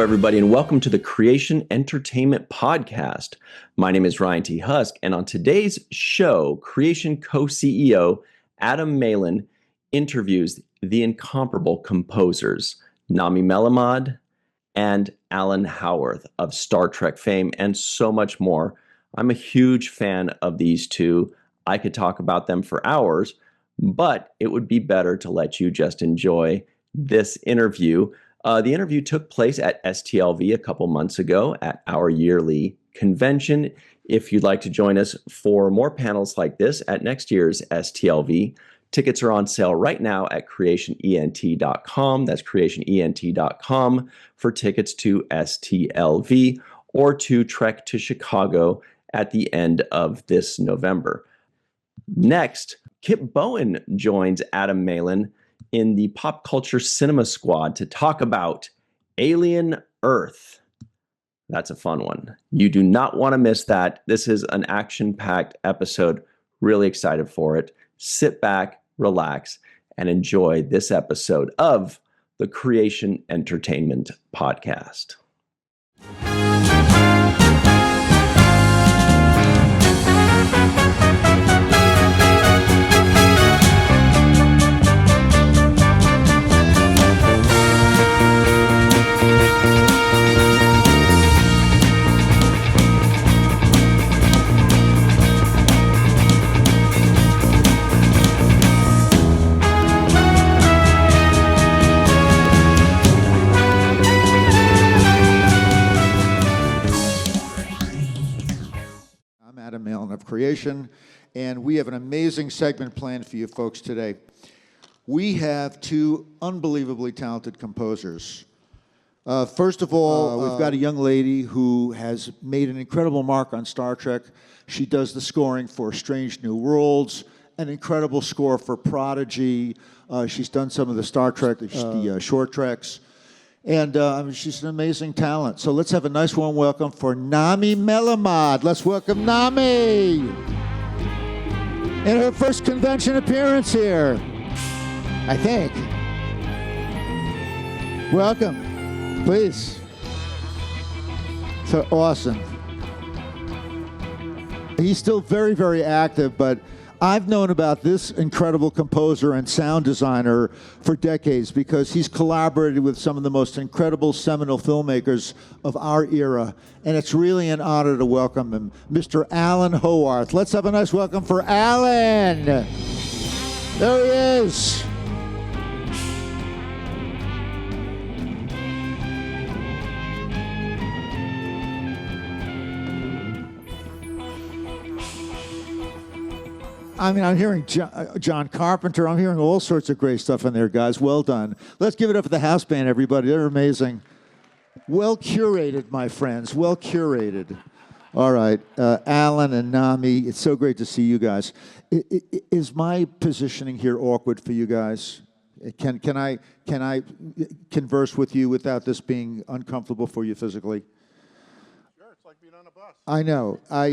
everybody, and welcome to the Creation Entertainment Podcast. My name is Ryan T. Husk, and on today's show, Creation co-CEO Adam Melin interviews the incomparable composers Nami Melumad and Alan Howarth of Star Trek fame and so much more. I'm a huge fan of these two. I could talk about them for hours, but it would be better to let you just enjoy this interview. The interview took place at STLV a couple months ago at our yearly convention. If you'd like to join us for more panels like this at next year's STLV, tickets are on sale right now at creationent.com. That's creationent.com for tickets to STLV or to Trek to Chicago at the end of this November. Next, Kip Bowen joins Adam Melin in the Pop Culture Cinema Squad to talk about Alien Earth. That's a fun one. You do not want to miss that. This is an action-packed episode. Really excited for it. Sit back, relax, and enjoy this episode of the Creation Entertainment Podcast. Adam Melin of Creation, and we have an amazing segment planned for you folks today. We have two unbelievably talented composers. First of all, we've got a young lady who has made an incredible mark on Star Trek. She does the scoring for Strange New Worlds, an incredible score for Prodigy. She's done some of the Star Trek, the short treks. And she's an amazing talent. So let's have a nice warm welcome for Nami Melumad. Let's welcome Nami in her first convention appearance here, I think. Welcome, please. So awesome. He's still very, very active, but I've known about this incredible composer and sound designer for decades because he's collaborated with some of the most incredible seminal filmmakers of our era, and it's really an honor to welcome him, Mr. Alan Howarth. Let's have a nice welcome for Alan. There he is. I mean, I'm hearing John Carpenter. I'm hearing all sorts of great stuff in there, guys. Well done. Let's give it up for the house band, everybody. They're amazing. Well curated, my friends. Well curated. All right, Alan and Nami, it's so great to see you guys. Is my positioning here awkward for you guys? Can I converse with you without this being uncomfortable for you physically? I know. I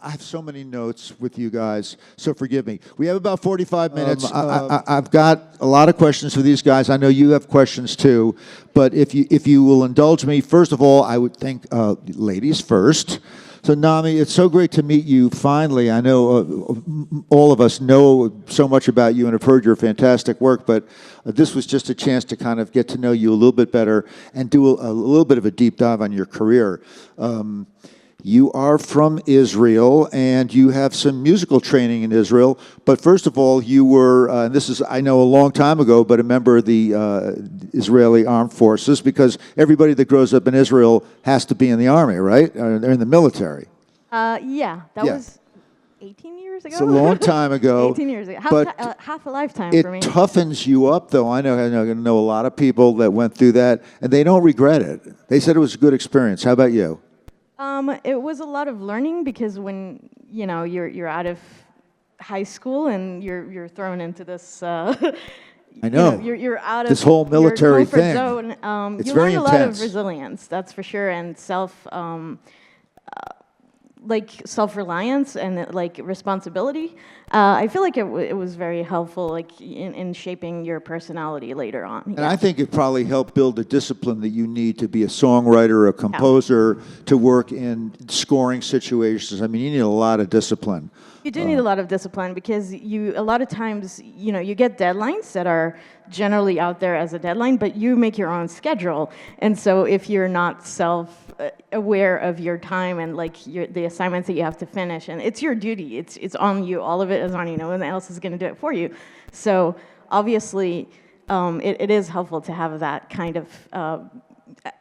have so many notes with you guys, so forgive me. We have about 45 minutes. I've got a lot of questions for these guys. I know you have questions too, but if you will indulge me, first of all, I would think ladies first. So Nami, it's so great to meet you finally. I know all of us know so much about you and have heard your fantastic work, but this was just a chance to kind of get to know you a little bit better and do a little bit of a deep dive on your career. You are from Israel, and you have some musical training in Israel. But first of all, you were, and this is, I know, a long time ago, but a member of the Israeli Armed Forces, because everybody that grows up in Israel has to be in the army, right? They're in the military. Yeah, that was 18 years ago. It's a long time ago. 18 years ago. Half a lifetime for me. It toughens you up, though. I know a lot of people that went through that, and they don't regret it. They said it was a good experience. How about you? It was a lot of learning because when you're out of high school and you're thrown into this. I know. You're out of this whole military your comfort thing. Zone. It's you very learn a intense. lot of resilience, that's for sure, and like self-reliance and like responsibility. I feel like it was very helpful, like in shaping your personality later on. And I think it probably helped build a discipline that you need to be a songwriter, a composer, to work in scoring situations. I mean, you need a lot of discipline. You do need a lot of discipline because a lot of times, you get deadlines that are generally out there as a deadline, but you make your own schedule. And so if you're not self-aware of your time and like the assignments that you have to finish, and it's your duty, it's on you, all of it is on you, no one else is going to do it for you. So obviously, it is helpful to have that kind of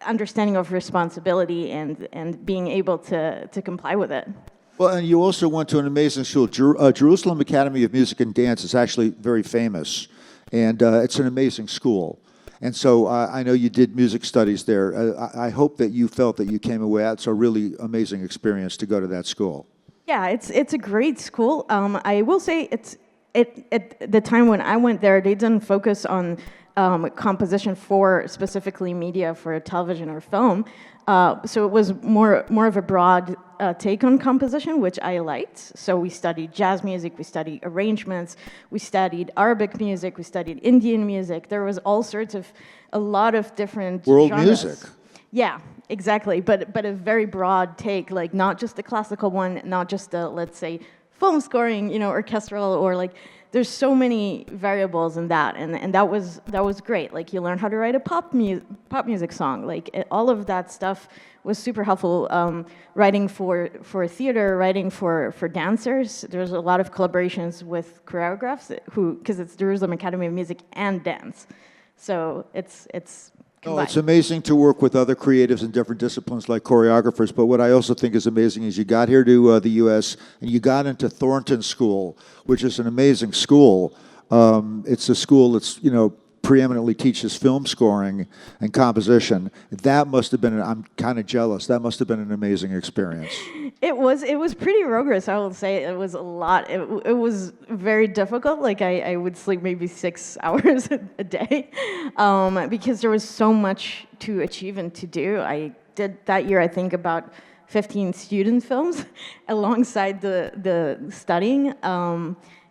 understanding of responsibility and being able to comply with it. Well, and you also went to an amazing school. Jerusalem Academy of Music and Dance is actually very famous, and it's an amazing school. And so I know you did music studies there. I hope that you felt that you came away. It's a really amazing experience to go to that school. Yeah, it's a great school. I will say at the time when I went there, they didn't focus on composition for specifically media for television or film. So it was more of a broad take on composition, which I liked. So we studied jazz music, we studied arrangements, we studied Arabic music, we studied Indian music. There was a lot of different world genres. Music. Yeah, exactly. But a very broad take, like not just the classical one, not just the, let's say, film scoring, orchestral, or like there's so many variables in that, and that was great. Like you learn how to write a pop music song. Like all of that stuff was super helpful. Writing for theater, writing for dancers. There's a lot of collaborations with choreographers because it's Jerusalem Academy of Music and Dance, so it's. Oh, it's amazing to work with other creatives in different disciplines like choreographers, but what I also think is amazing is you got here to the U.S. and you got into Thornton School, which is an amazing school. It's a school that's, preeminently teaches film scoring and composition. That must have been, I'm kind of jealous, that must have been an amazing experience. It was pretty rigorous, I will say. It was a lot. It was very difficult. Like I would sleep maybe 6 hours a day because there was so much to achieve and to do. I did that year, I think, about 15 student films alongside the studying.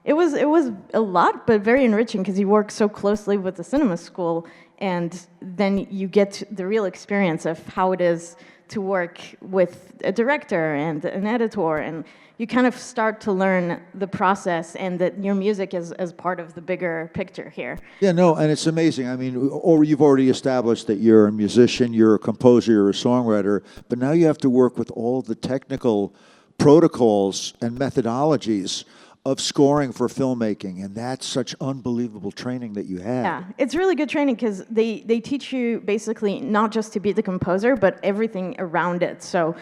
It was a lot, but very enriching because you work so closely with the cinema school, and then you get the real experience of how it is to work with a director and an editor, and you kind of start to learn the process and that your music is as part of the bigger picture here. Yeah, no, and it's amazing. I mean, or you've already established that you're a musician, you're a composer, you're a songwriter, but now you have to work with all the technical protocols and methodologies of scoring for filmmaking, and that's such unbelievable training that you have. Yeah, it's really good training because they teach you basically not just to be the composer, but everything around it. So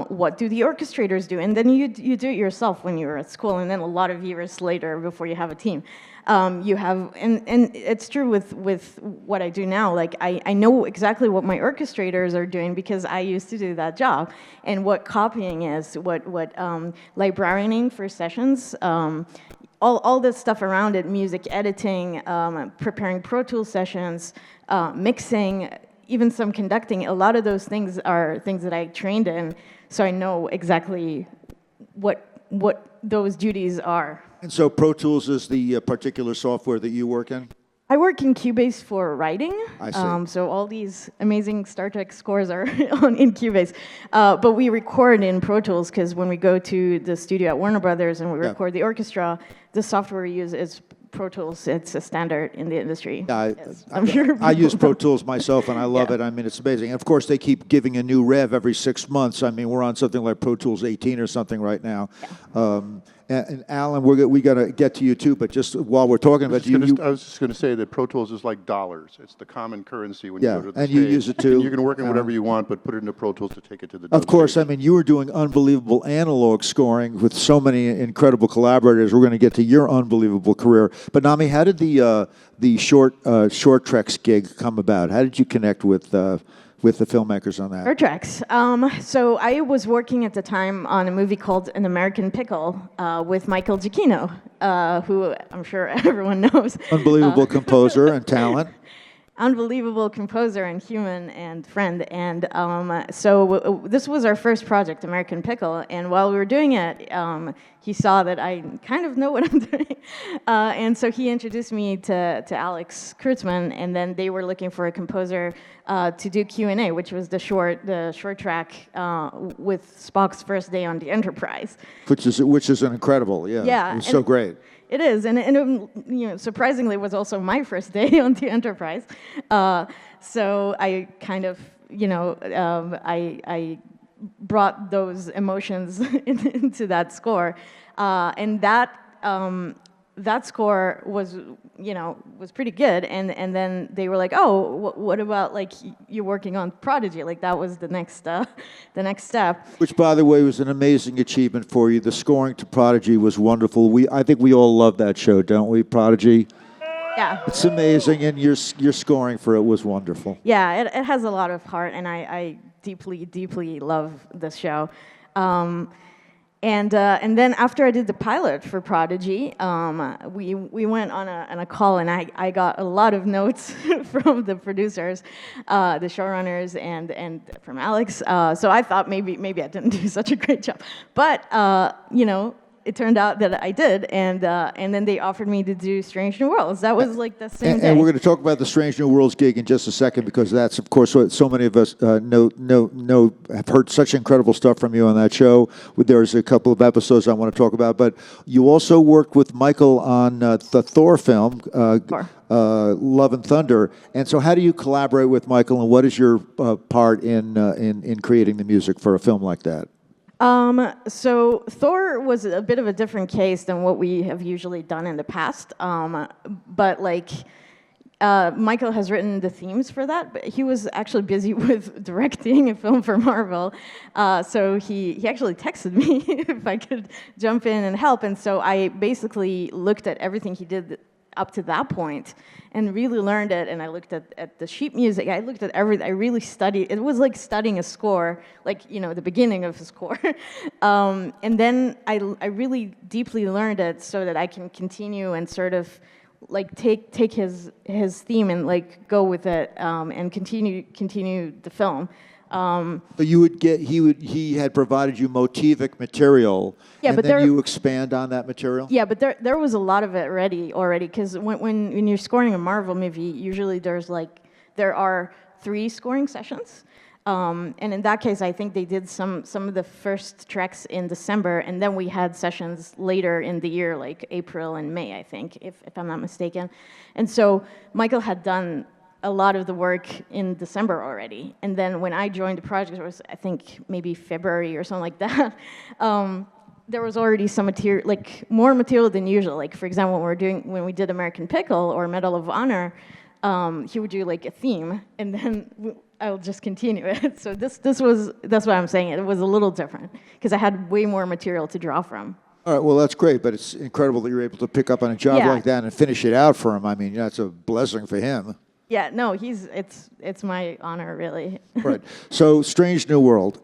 what do the orchestrators do? And then you do it yourself when you're at school, and then a lot of years later before you have a team. You have, and it's true with what I do now. Like I know exactly what my orchestrators are doing because I used to do that job, and what copying is, what librarianing for sessions, all this stuff around it, music editing, preparing Pro Tools sessions, mixing, even some conducting. A lot of those things are things that I trained in, so I know exactly what those duties are. And so Pro Tools is the particular software that you work in? I work in Cubase for writing. I see. So all these amazing Star Trek scores are in Cubase. But we record in Pro Tools because when we go to the studio at Warner Brothers and we record the orchestra, the software we use is Pro Tools. It's a standard in the industry. Yeah, I'm sure I use Pro Tools myself, and I love it. I mean, it's amazing. And of course, they keep giving a new rev every 6 months. I mean, we're on something like Pro Tools 18 or something right now. Yeah. And Alan, we got to get to you too, but just while we're talking about you, I was just going to say that Pro Tools is like dollars. It's the common currency when you go to the and stage. you use it too. And you can work in whatever you want, but put it into Pro Tools to take it to the Of course, I mean, you were doing unbelievable analog scoring with so many incredible collaborators. We're going to get to your unbelievable career. But Nami, how did the short treks gig come about? How did you connect with the filmmakers on that? Short tracks. So I was working at the time on a movie called An American Pickle with Michael Giacchino, who I'm sure everyone knows. Unbelievable composer and talent. unbelievable composer and human and friend. And so this was our first project, American Pickle. And while we were doing it, he saw that I kind of know what I'm doing. And so he introduced me to Alex Kurtzman, and then they were looking for a composer to do Q&A, which was the short track with Spock's first day on the Enterprise. Which is an incredible, yeah. Yeah, It was so great. It is, and it, surprisingly, was also my first day on the Enterprise. So I kind of, I brought those emotions into that score, and that score was pretty good. And then they were like, oh, what about like you working on Prodigy? Like that was the next step. Which, by the way, was an amazing achievement for you. The scoring to Prodigy was wonderful. I think we all love that show, don't we, Prodigy? Yeah. It's amazing, and your scoring for it was wonderful. Yeah, it has a lot of heart, and I deeply, deeply love this show. And then after I did the pilot for Prodigy, we went on a call, and I got a lot of notes from the producers, the showrunners, and from Alex. So I thought maybe I didn't do such a great job, but it turned out that I did, and then they offered me to do Strange New Worlds. That was like the same day. And we're going to talk about the Strange New Worlds gig in just a second, because that's, of course, what so many of us know have heard such incredible stuff from you on that show. There's a couple of episodes I want to talk about, but you also worked with Michael on the Thor film, Thor. Love and Thunder. And so, how do you collaborate with Michael, and what is your part in creating the music for a film like that? So Thor was a bit of a different case than what we have usually done in the past. But like, Michael has written the themes for that, but he was actually busy with directing a film for Marvel. So he actually texted me if I could jump in and help. And so I basically looked at everything he did up to that point and really learned it. And I looked at the sheet music. I looked at everything. I really studied. It was like studying a score, like, the beginning of a score. And then I really deeply learned it so that I can continue and sort of like take his theme and like go with it, and continue the film. So he had provided you motivic material, yeah, and but then you expand on that material? Yeah, but there was a lot of it already, because when you're scoring a Marvel movie, usually there are 3 scoring sessions. And in that case, I think they did some of the first tracks in December, and then we had sessions later in the year, like April and May, I think, if I'm not mistaken. And so Michael had done a lot of the work in December already. And then when I joined the project, it was, I think, maybe February or something like that. There was already some material, like more material than usual. Like, for example, when we did American Pickle or Medal of Honor, he would do like a theme, and then I'll just continue it. So that's why I'm saying it was a little different, because I had way more material to draw from. All right, well, that's great, but it's incredible that you're able to pick up on a job like that and finish it out for him. I mean, that's a blessing for him. Yeah, no, it's my honor, really. Right. So, Strange New World,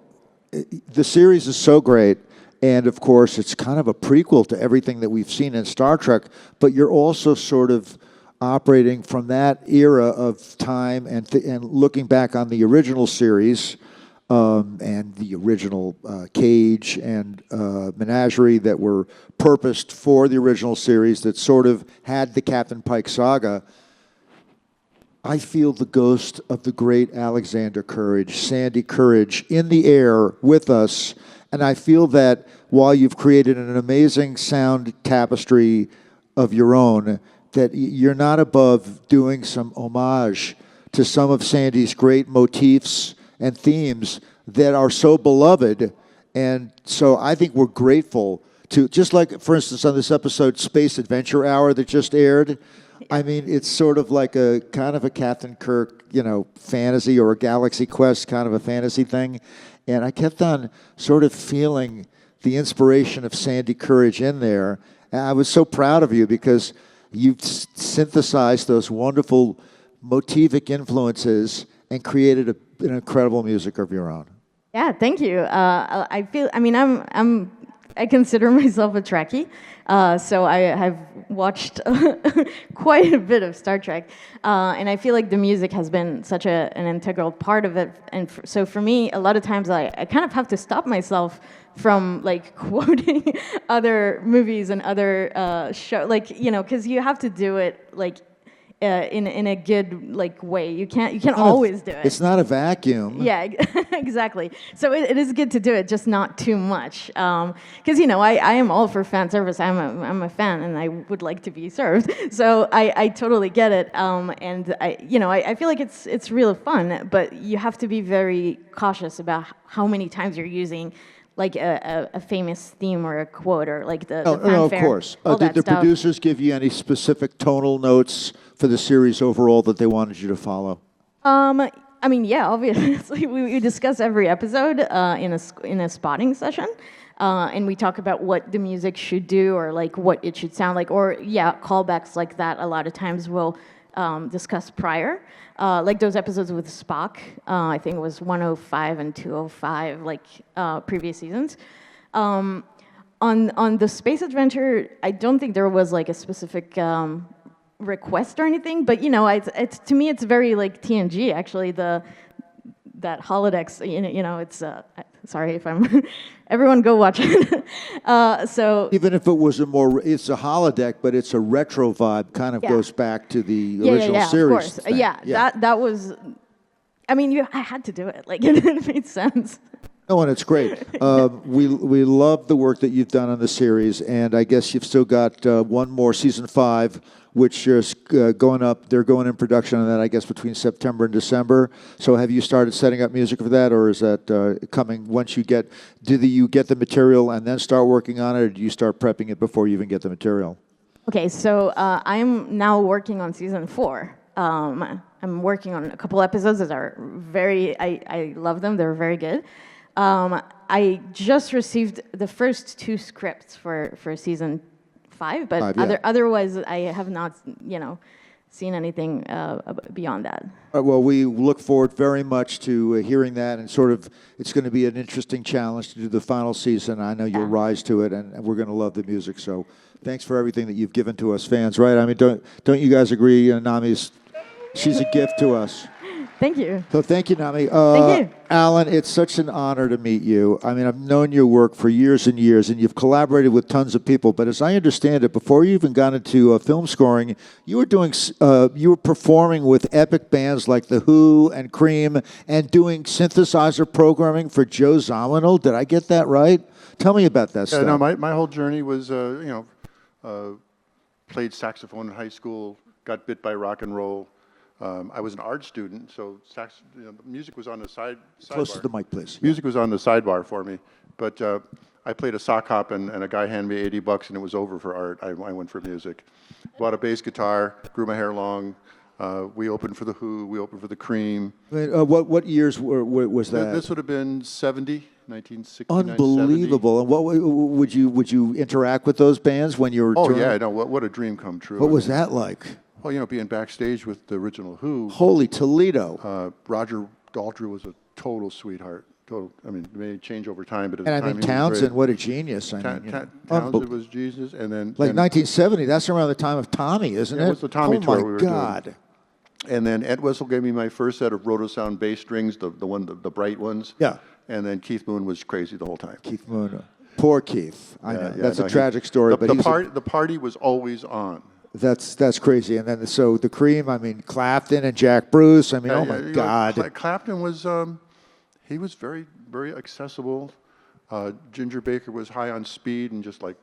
the series is so great, and of course, it's kind of a prequel to everything that we've seen in Star Trek, but you're also sort of operating from that era of time and looking back on the original series, and the original Cage and Menagerie that were purposed for the original series that sort of had the Captain Pike saga. I feel the ghost of the great Alexander Courage, Sandy Courage, in the air with us. And I feel that while you've created an amazing sound tapestry of your own, that you're not above doing some homage to some of Sandy's great motifs and themes that are so beloved. And so I think we're grateful to, just like, for instance, on this episode, Space Adventure Hour that just aired, I mean, it's sort of like a kind of a Captain Kirk, fantasy, or a Galaxy Quest kind of a fantasy thing. And I kept on sort of feeling the inspiration of Sandy Courage in there. And I was so proud of you, because you've synthesized those wonderful motivic influences and created an incredible music of your own. Yeah, thank you. I'm I consider myself a Trekkie, so I have watched quite a bit of Star Trek, and I feel like the music has been such an integral part of it. And so for me, a lot of times I kind of have to stop myself from like quoting other movies and other show, like because you have to do it like in a good like way. You can't always do it. It's not a vacuum. Yeah, exactly. So it is good to do it, just not too much. Because I am all for fan service. I'm a fan, and I would like to be served. So I totally get it. And I feel like it's really fun, but you have to be very cautious about how many times you're using like a famous theme or a quote or like the fanfare. No, of course. Did the producers give you any specific tonal notes for the series overall that they wanted you to follow? I mean, yeah, obviously we discuss every episode in a spotting session, and we talk about what the music should do or like what it should sound like, or callbacks like that. A lot of times we'll discuss prior, like those episodes with Spock. I think it was 105 and 205, like previous seasons. On the space adventure, I don't think there was like a specific request or anything, but it's to me it's very like TNG actually. That holodecks, it's sorry if I'm everyone go watch it. So even if it was it's a holodeck, but it's a retro vibe, kind of goes back to the original series. Of course. That was, I mean, I had to do it, like it made sense. No, and it's great. We love the work that you've done on the series, and I guess you've still got one more, season 5, which is going up. They're going in production on that, I guess, between September and December. So have you started setting up music for that, or is that coming once you get? You get the material and then start working on it, or do you start prepping it before you even get the material? Okay, so I'm now working on season 4. I'm working on a couple episodes that are I love them. They're very good. I just received the first 2 scripts for season 5, but otherwise I have not, seen anything beyond that. Well, we look forward very much to hearing that, and sort of it's going to be an interesting challenge to do the final season. I know you'll rise to it, and we're going to love the music. So thanks for everything that you've given to us fans, right? I mean, don't you guys agree? She's a gift to us. Thank you. So thank you, Nami. Thank you. Alan, it's such an honor to meet you. I mean, I've known your work for years and years, and you've collaborated with tons of people. But as I understand it, before you even got into film scoring, you were performing with epic bands like The Who and Cream, and doing synthesizer programming for Joe Zawinul. Did I get that right? Tell me about that stuff. No, my whole journey was, played saxophone in high school, got bit by rock and roll. I was an art student, so music was on the sidebar. Close to the mic, please. Music was on the sidebar for me, but I played a sock hop, and a guy handed me $80, and it was over for art. I went for music. Bought a bass guitar, grew my hair long. We opened for The Who. We opened for the Cream. What years was that? This would have been 1969. Unbelievable! 70. And would you interact with those bands when you were? Oh yeah, no. What a dream come true. What was that like? Well, being backstage with the original Who. Holy Toledo! Roger Daltrey was a total sweetheart. It may change over time, but at and the time, I mean Townsend, what a genius! Townsend was Jesus, and then 1970. That's around the time of Tommy, isn't it? It was the Tommy tour we were doing. Oh my God! And then Ed Wessel gave me my first set of Rotosound bass strings, the bright ones. Yeah. And then Keith Moon was crazy the whole time. Keith Moon, poor Keith. I know that's a tragic story. The party was always on. That's crazy. And then so the Cream. I mean Clapton and Jack Bruce. I mean, oh my God! Clapton was he was very, very accessible. Ginger Baker was high on speed and just like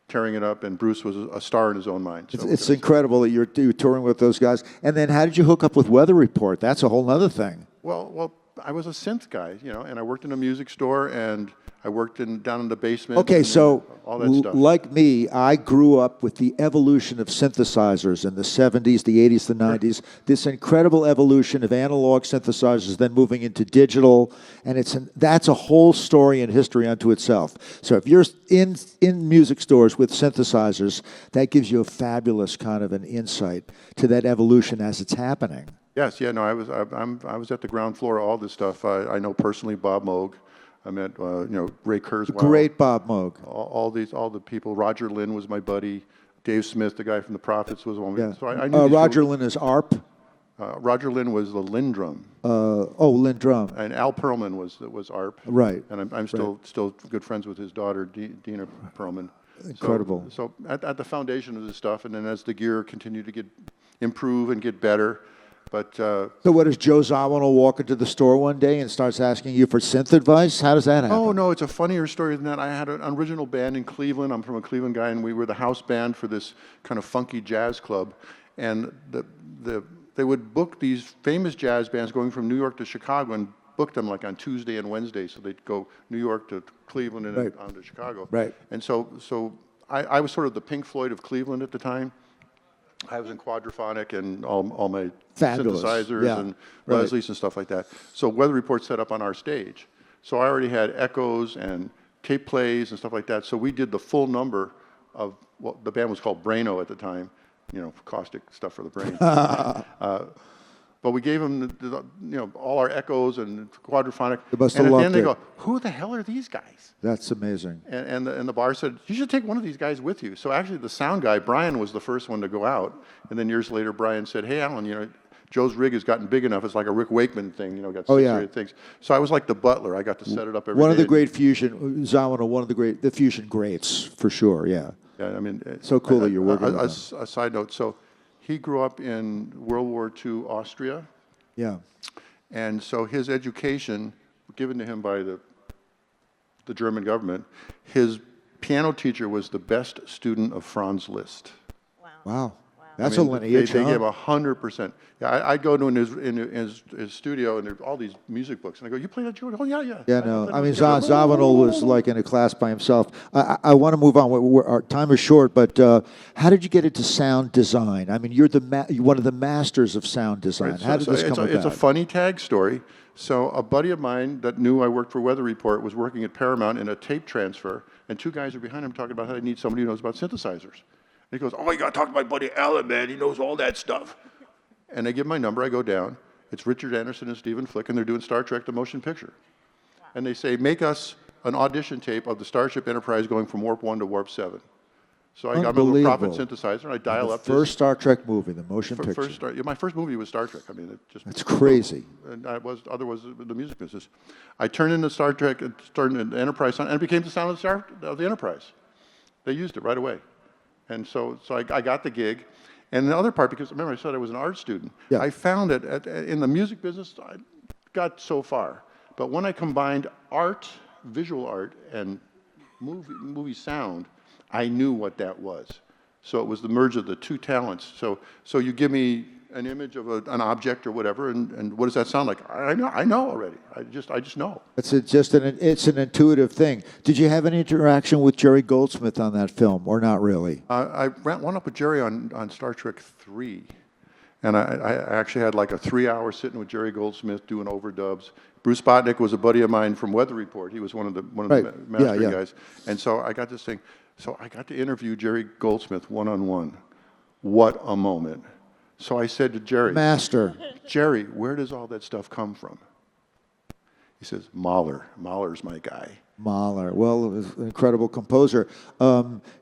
tearing it up, and Bruce was a star in his own mind. So it's incredible that you're touring with those guys. And then how did you hook up with Weather Report? That's a whole other thing. Well, I was a synth guy, and I worked in a music store, and I worked down in the basement. Okay, so all that stuff. Like me, I grew up with the evolution of synthesizers in the 70s, the 80s, the 90s. This incredible evolution of analog synthesizers, then moving into digital, and that's a whole story and history unto itself. So if you're in music stores with synthesizers, that gives you a fabulous kind of an insight to that evolution as it's happening. Yes, I was at the ground floor of all this stuff. I know personally Bob Moog. I met Ray Kurzweil. Great Bob Moog. All the people. Roger Lynn was my buddy. Dave Smith, the guy from the Prophets, was one. Yeah. So I knew Roger Lynn is ARP. Roger Lynn was the Lindrum. Lynn Drum. And Al Perlman was ARP. Right. And I'm still good friends with his daughter, Dina Perlman. Incredible. So at the foundation of this stuff, and then as the gear continued to improve and get better, but so what, does Joe Zawinul walk into the store one day and starts asking you for synth advice? How does that happen? Oh no, it's a funnier story than that. I had an original band in Cleveland. I'm from a Cleveland guy, and we were the house band for this kind of funky jazz club, and they would book these famous jazz bands going from New York to Chicago and book them like on Tuesday and Wednesday. So they'd go New York to Cleveland and then on to Chicago. Right. And so I was sort of the Pink Floyd of Cleveland at the time. I was in quadraphonic and all my Fabulous. synthesizers and Leslie's and stuff like that. So Weather Report set up on our stage. So I already had echoes and tape plays and stuff like that. So we did the full number of what the band was called Braino at the time, caustic stuff for the brain. But we gave them all our echoes and quadraphonic. They must and have at the loved end they it. go, "Who the hell are these guys?" That's amazing. And the bar said, "You should take one of these guys with you." So actually the sound guy, Brian, was the first one to go out. And then years later, Brian said, "Hey, Alan, Joe's rig has gotten big enough. It's like a Rick Wakeman thing, got 6 or 8 things." So I was like the butler. I got to set it up every day. One of the great fusion, Zawinul, the fusion greats, for sure, yeah. Yeah, I mean. So cool that you're working with him. A side note, so he grew up in World War II Austria. Yeah. And so his education, given to him by the German government, his piano teacher was the best student of Franz Liszt. Wow. That's a lineage, They gave 100%. Yeah, I'd go to his studio, and there's all these music books, and I go, "You play that, George?" "Oh, yeah." Yeah, no. I mean, Zawinul was like in a class by himself. I want to move on. Our time is short, but how did you get into sound design? I mean, you're one of the masters of sound design. Right, how did this come about? It's a funny tag story. So a buddy of mine that knew I worked for Weather Report was working at Paramount in a tape transfer, and 2 guys are behind him talking about how they need somebody who knows about synthesizers. And he goes, "Oh, you got to talk to my buddy Alan, man. He knows all that stuff." And they give my number. I go down. It's Richard Anderson and Stephen Flick, and they're doing Star Trek: The Motion Picture. Wow. And they say, "Make us an audition tape of the Starship Enterprise going from Warp 1 to Warp 7. So I got my little Prophet synthesizer, and I dial up first Star Trek movie, the motion picture. My first movie was Star Trek. I mean, it's crazy. And I was the music business. I turned into Star Trek, turned into Enterprise sound, and it became the sound of the Enterprise. They used it right away. And so I got the gig. And the other part, because remember I said I was an art student, I found that in the music business, I got so far. But when I combined art, visual art, and movie sound, I knew what that was. So it was the merge of the 2 talents. So you give me an image of an object or whatever, and what does that sound like? I know already. I just know. It's an intuitive thing. Did you have any interaction with Jerry Goldsmith on that film, or not really? I went up with Jerry on Star Trek 3, and I actually had like a 3-hour sitting with Jerry Goldsmith doing overdubs. Bruce Spotnick was a buddy of mine from Weather Report. He was one of the mastering guys, and so I got this thing. So I got to interview Jerry Goldsmith one-on-one. What a moment. So I said to Jerry, "Master, Jerry, where does all that stuff come from?" He says, "Mahler. Mahler's my guy." Mahler, well, an incredible composer.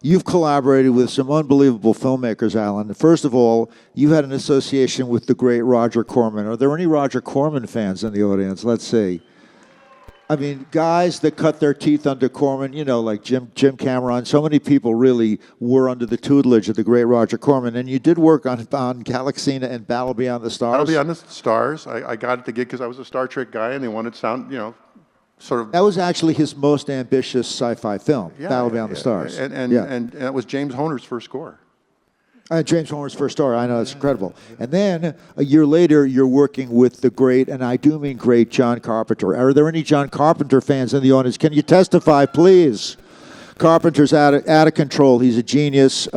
You've collaborated with some unbelievable filmmakers, Alan. First of all, you had an association with the great Roger Corman. Are there any Roger Corman fans in the audience? Let's see. I mean, guys that cut their teeth under Corman, like Jim Cameron. So many people really were under the tutelage of the great Roger Corman. And you did work on Galaxina and Battle Beyond the Stars. Battle Beyond the Stars. I got the gig because I was a Star Trek guy, and they wanted sound, sort of. That was actually his most ambitious sci-fi film, Battle Beyond the Stars. And it was James Horner's first score. James Horner's first star. I know, it's incredible. And then a year later, you're working with the great, and I do mean great, John Carpenter. Are there any John Carpenter fans in the audience? Can you testify, please? Carpenter's out of control. He's a genius.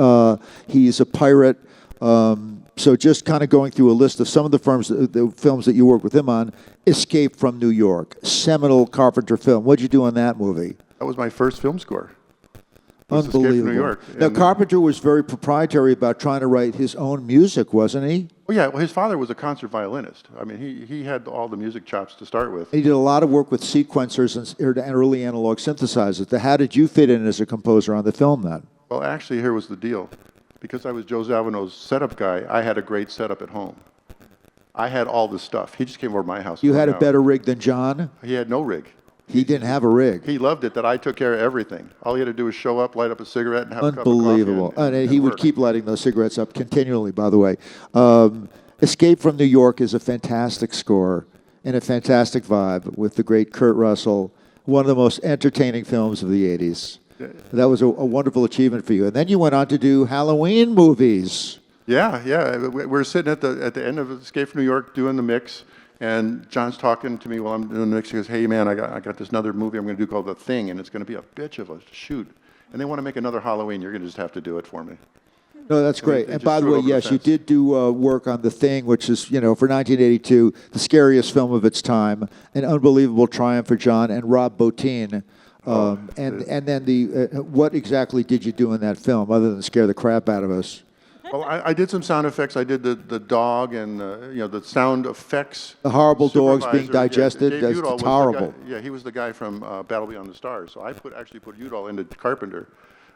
He's a pirate. So just kind of going through a list of some of the films that you worked with him on. Escape from New York, seminal Carpenter film. What'd you do on that movie? That was my first film score. Unbelievable. New York. Now, Carpenter was very proprietary about trying to write his own music, wasn't he? Well, yeah, well, his father was a concert violinist. I mean, he had all the music chops to start with. He did a lot of work with sequencers and early analog synthesizers. How did you fit in as a composer on the film then? Well, actually, here was the deal. Because I was Joe Zavino's setup guy, I had a great setup at home. I had all this stuff. He just came over to my house. You had a better rig than John? He had no rig. He didn't have a rig. He loved it that I took care of everything. All he had to do was show up, light up a cigarette, and have a cup of coffee. Unbelievable. And he would work. keep lighting those cigarettes up continually, by the way. Escape from New York is a fantastic score and a fantastic vibe with the great Kurt Russell, one of the most entertaining films of the 80s. That was a wonderful achievement for you. And then you went on to do Halloween movies. Yeah. We're sitting at the end of Escape from New York doing the mix, and John's talking to me while I'm doing the mix. He goes, "Hey man, I got this another movie I'm going to do called The Thing, and it's going to be a bitch of a shoot. And they want to make another Halloween. You're going to just have to do it for me." No, that's great. They And just by the threw it way, over the yes, you fence. did do work on The Thing, which is, for 1982, the scariest film of its time, an unbelievable triumph for John and Rob Bottin. And then what exactly did you do in that film other than scare the crap out of us? Well, I did some sound effects. I did the dog and the sound effects. The horrible dogs being supervisor. digested. Dave That's Udall was the horrible. guy, he was the guy from Battle Beyond the Stars. So I actually put Udall into Carpenter,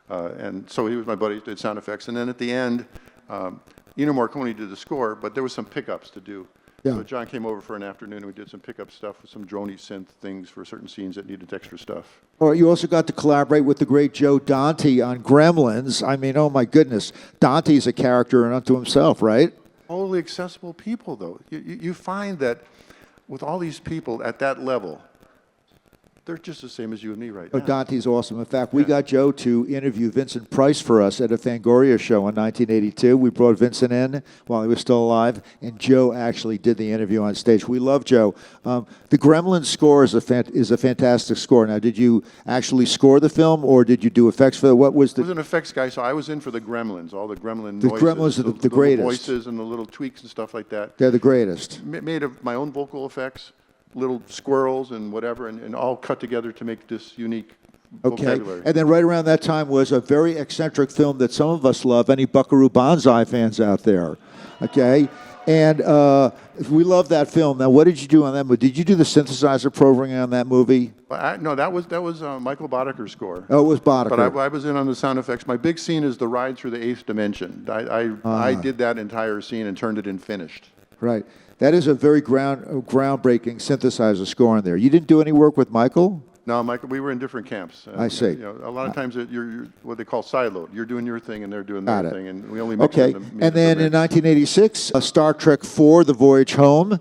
and so he was my buddy. Did sound effects, and then at the end, Ennio Morricone did the score, but there was some pickups to do. Yeah. So John came over for an afternoon, and we did some pickup stuff with some droney synth things for certain scenes that needed extra stuff. All right, you also got to collaborate with the great Joe Dante on Gremlins. I mean, oh my goodness. Dante's a character unto himself, right? Totally accessible people, though. You find that with all these people at that level, they're just the same as you and me right now. Dante's awesome. In fact, we got Joe to interview Vincent Price for us at a Fangoria show in 1982. We brought Vincent in while he was still alive, and Joe actually did the interview on stage. We love Joe. The Gremlins score is a fantastic score. Now, did you actually score the film, or did you do effects for it? What was I was an effects guy, so I was in for the Gremlins, all the Gremlin The noises. Gremlins are the greatest. Voices and the little tweaks and stuff like that. They're the greatest. Made of my own vocal effects, little squirrels and whatever, and all cut together to make this unique vocabulary. And then right around that time was a very eccentric film that some of us love, any Buckaroo Banzai fans out there, okay? And we love that film. Now, what did you do on that movie? Did you do the synthesizer programming on that movie? No, that was Michael Bodeker's score. Oh, it was Bodeker. But I was in on the sound effects. My big scene is the ride through the eighth dimension. I did that entire scene and turned it in finished. Right. That is a very groundbreaking synthesizer score in there. You didn't do any work with Michael? No, Michael, we were in different camps. I see. A lot of times you're what they call siloed. You're doing your thing and they're doing their thing, and we only mix Okay. in the And then in 1986, Star Trek IV: The Voyage Home,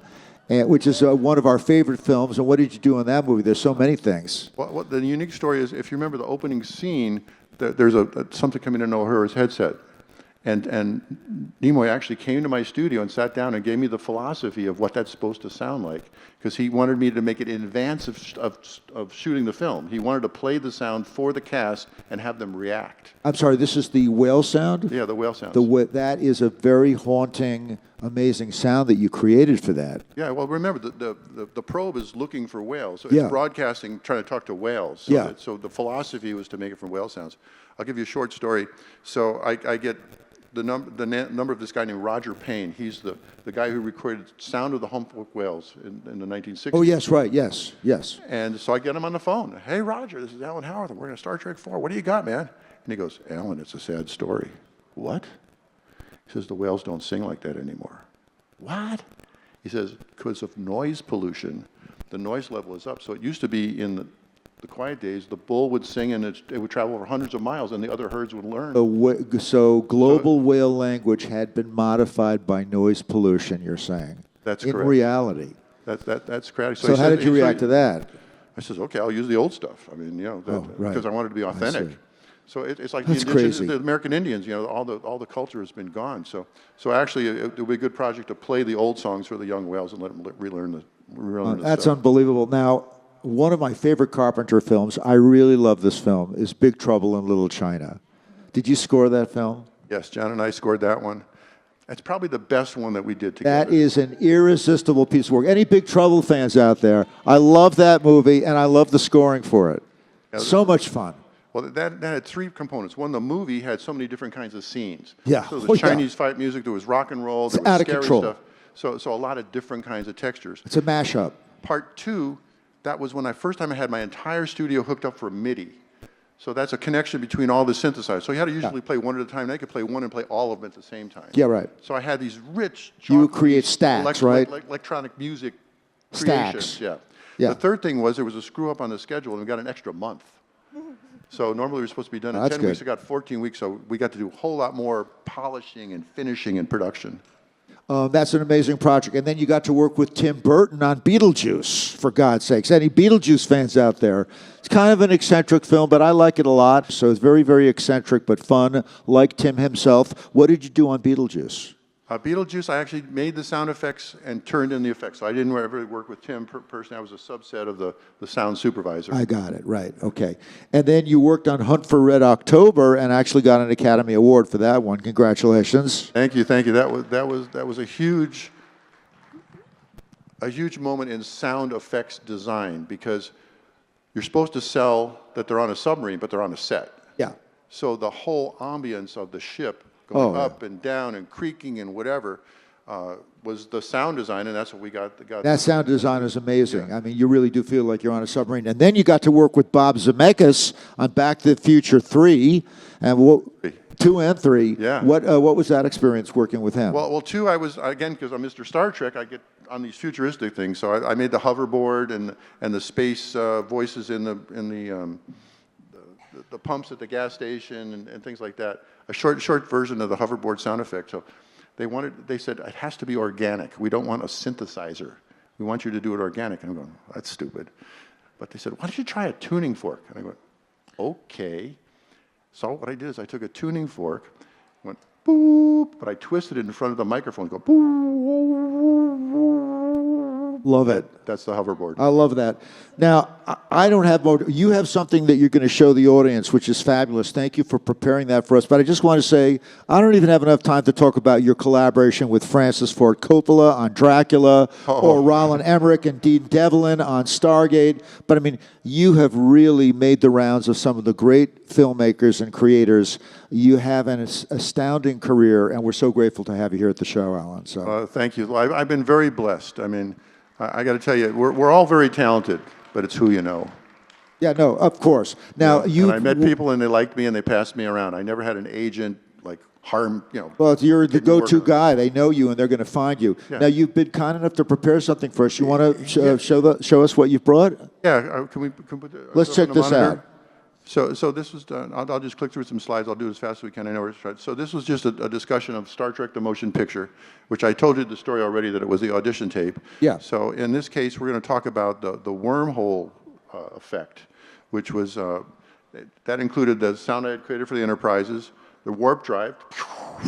which is one of our favorite films. And what did you do in that movie? There's so many things. What the unique story is, if you remember the opening scene, there's something coming in O'Hara's headset. And Nimoy actually came to my studio and sat down and gave me the philosophy of what that's supposed to sound like, because he wanted me to make it in advance of shooting the film. He wanted to play the sound for the cast and have them react. I'm sorry, this is the whale sound? Yeah, the whale sounds. That is a very haunting, amazing sound that you created for that. Yeah, well, remember, the probe is looking for whales, so Yeah. it's broadcasting, trying to talk to whales. So Yeah. So the philosophy was to make it from whale sounds. I'll give you a short story. So I get the number of this guy named Roger Payne. He's the guy who recorded Sound of the Humboldt Whales in the 1960s. Oh, yes, right, yes. And so I get him on the phone. Hey, Roger, this is Alan Howarth. We're in Star Trek 4. What do you got, man? And he goes, Alan, it's a sad story. What? He says, the whales don't sing like that anymore. What? He says, because of noise pollution, the noise level is up. So it used to be in the quiet days, the bull would sing and it would travel over hundreds of miles and the other herds would learn. So global whale language had been modified by noise pollution, you're saying? That's in correct. In reality. That's correct. So how did you react to that? I says, okay, I'll use the old stuff. I mean, because I wanted to be authentic. So it's like the American Indians. All the culture has been gone. So actually, it would be a good project to play the old songs for the young whales and let them relearn the That's stuff. unbelievable. Now, one of my favorite Carpenter films, I really love this film, is Big Trouble in Little China. Did you score that film? Yes, John and I scored that one. That's probably the best one that we did together. That is an irresistible piece of work. Any Big Trouble fans out there, I love that movie, and I love the scoring for it. So much fun. Well, that had three components. One, the movie had so many different kinds of scenes. Yeah. So there Oh, was yeah. Chinese fight music, there was rock and roll, there It's was out of scary control. stuff. So a lot of different kinds of textures. It's a mashup. Part two, that was when first time I had my entire studio hooked up for MIDI. So that's a connection between all the synthesizers. So you had to usually play one at a time. And I could play one and play all of them at the same time. Yeah, right. So I had these rich, You would create stacks, right? Electronic music Stacks. creations. Yeah. Yeah. The third thing was there was a screw up on the schedule, and we got an extra month. So normally we were supposed to be done in That's 10 weeks. good. We got 14 weeks, so we got to do a whole lot more polishing and finishing and production. That's an amazing project. And then you got to work with Tim Burton on Beetlejuice, for God's sakes. Any Beetlejuice fans out there? It's kind of an eccentric film, but I like it a lot. So it's very, very eccentric, but fun, like Tim himself. What did you do on Beetlejuice? Beetlejuice, I actually made the sound effects and turned in the effects. So I didn't ever work with Tim personally. I was a subset of the sound supervisor. I got it, right, okay. And then you worked on Hunt for Red October and actually got an Academy Award for that one. Congratulations. Thank you, thank you. That was a huge moment in sound effects design, because you're supposed to sell that they're on a submarine, but they're on a set. Yeah. So the whole ambience of the ship going Oh, up and down and creaking and whatever was the sound design, and that's what we got. That sound design is amazing. I mean, you really do feel like you're on a submarine. And then you got to work with Bob Zemeckis on Back to the Future 3, and 2 and 3. Yeah. What was that experience working with him? Well, 2, I was, again, because I'm Mr. Star Trek, I get on these futuristic things. So I made the hoverboard and the space voices in the pumps at the gas station and things like that. A short version of the hoverboard sound effect. So they said, it has to be organic. We don't want a synthesizer. We want you to do it organic. And I'm going, that's stupid. But they said, why don't you try a tuning fork? And I went, okay. So what I did is I took a tuning fork, went boop, but I twisted it in front of the microphone, go boop. Love it. That's the hoverboard. I love that. Now, I don't have more. You have something that you're going to show the audience, which is fabulous. Thank you for preparing that for us. But I just want to say, I don't even have enough time to talk about your collaboration with Francis Ford Coppola on Dracula, or Roland Emmerich and Dean Devlin on Stargate. But I mean, you have really made the rounds of some of the great filmmakers and creators. You have an astounding career, and we're so grateful to have you here at the show, Alan. So, thank you. I've been very blessed. I mean, I got to tell you, we're all very talented, but it's who you know. yeah, no, of course. Now, And I met people and they liked me and they passed me around. I never had an agent like harm, Well, you're the get me go-to working. guy. They know you, and they're going to find you. Yeah. Now, you've been kind enough to prepare something for us. You want to show us what you've brought? Yeah, can we put the, Let's up check on the this monitor? out. So this was done. I'll just click through some slides. I'll do it as fast as we can. I know where to start. So this was just a discussion of Star Trek: The Motion Picture, which I told you the story already that it was the audition tape. Yeah. So in this case, we're going to talk about the wormhole effect, which was that included the sound I had created for the Enterprises, the warp drive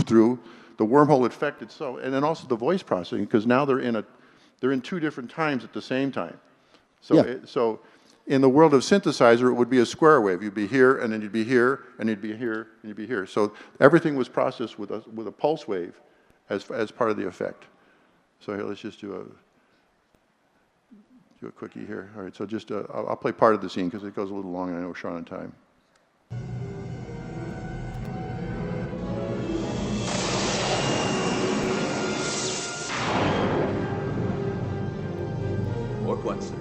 through the wormhole effect itself, and then also the voice processing, because now they're in two different times at the same time. So Yeah. in the world of synthesizer, it would be a square wave. You'd be here, and then you'd be here, and you'd be here, and you'd be here. So everything was processed with a pulse wave as part of the effect. So here, let's just do a quickie here. All right, so just I'll play part of the scene because it goes a little long, and I know we're short on time. Warp 1, sir.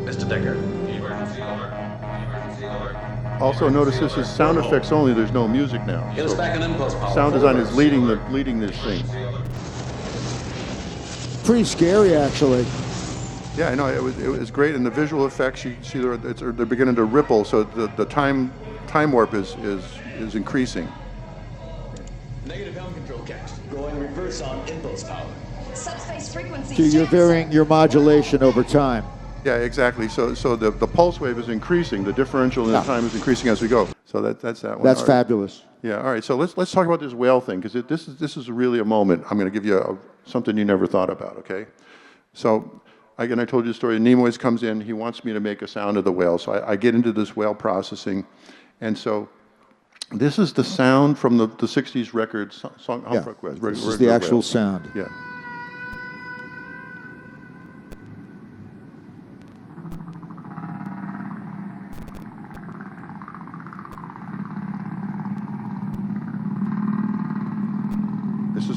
Mr. Decker. Also, notice this is sound effects only. There's no music now. Get us back an impulse power. Sound design is leading this thing. Pretty scary, actually. Yeah, I know it was great, and the visual effects. You see, they're beginning to ripple, so the time warp is increasing. Negative helm control cast. Going reverse on impulse power. Subspace frequency. So you're varying your modulation over time. Yeah, exactly. So the pulse wave is increasing. The differential in the time is increasing as we go. So that's that one. That's All right. fabulous. Yeah. All right. So let's talk about this whale thing, because this is really a moment. I'm going to give you something you never thought about. Okay. So again, I told you the story. Nimoy's comes in. He wants me to make a sound of the whale. So I get into this whale processing, and so this is the sound from the '60s record song. Yeah. This is the actual sound. Yeah.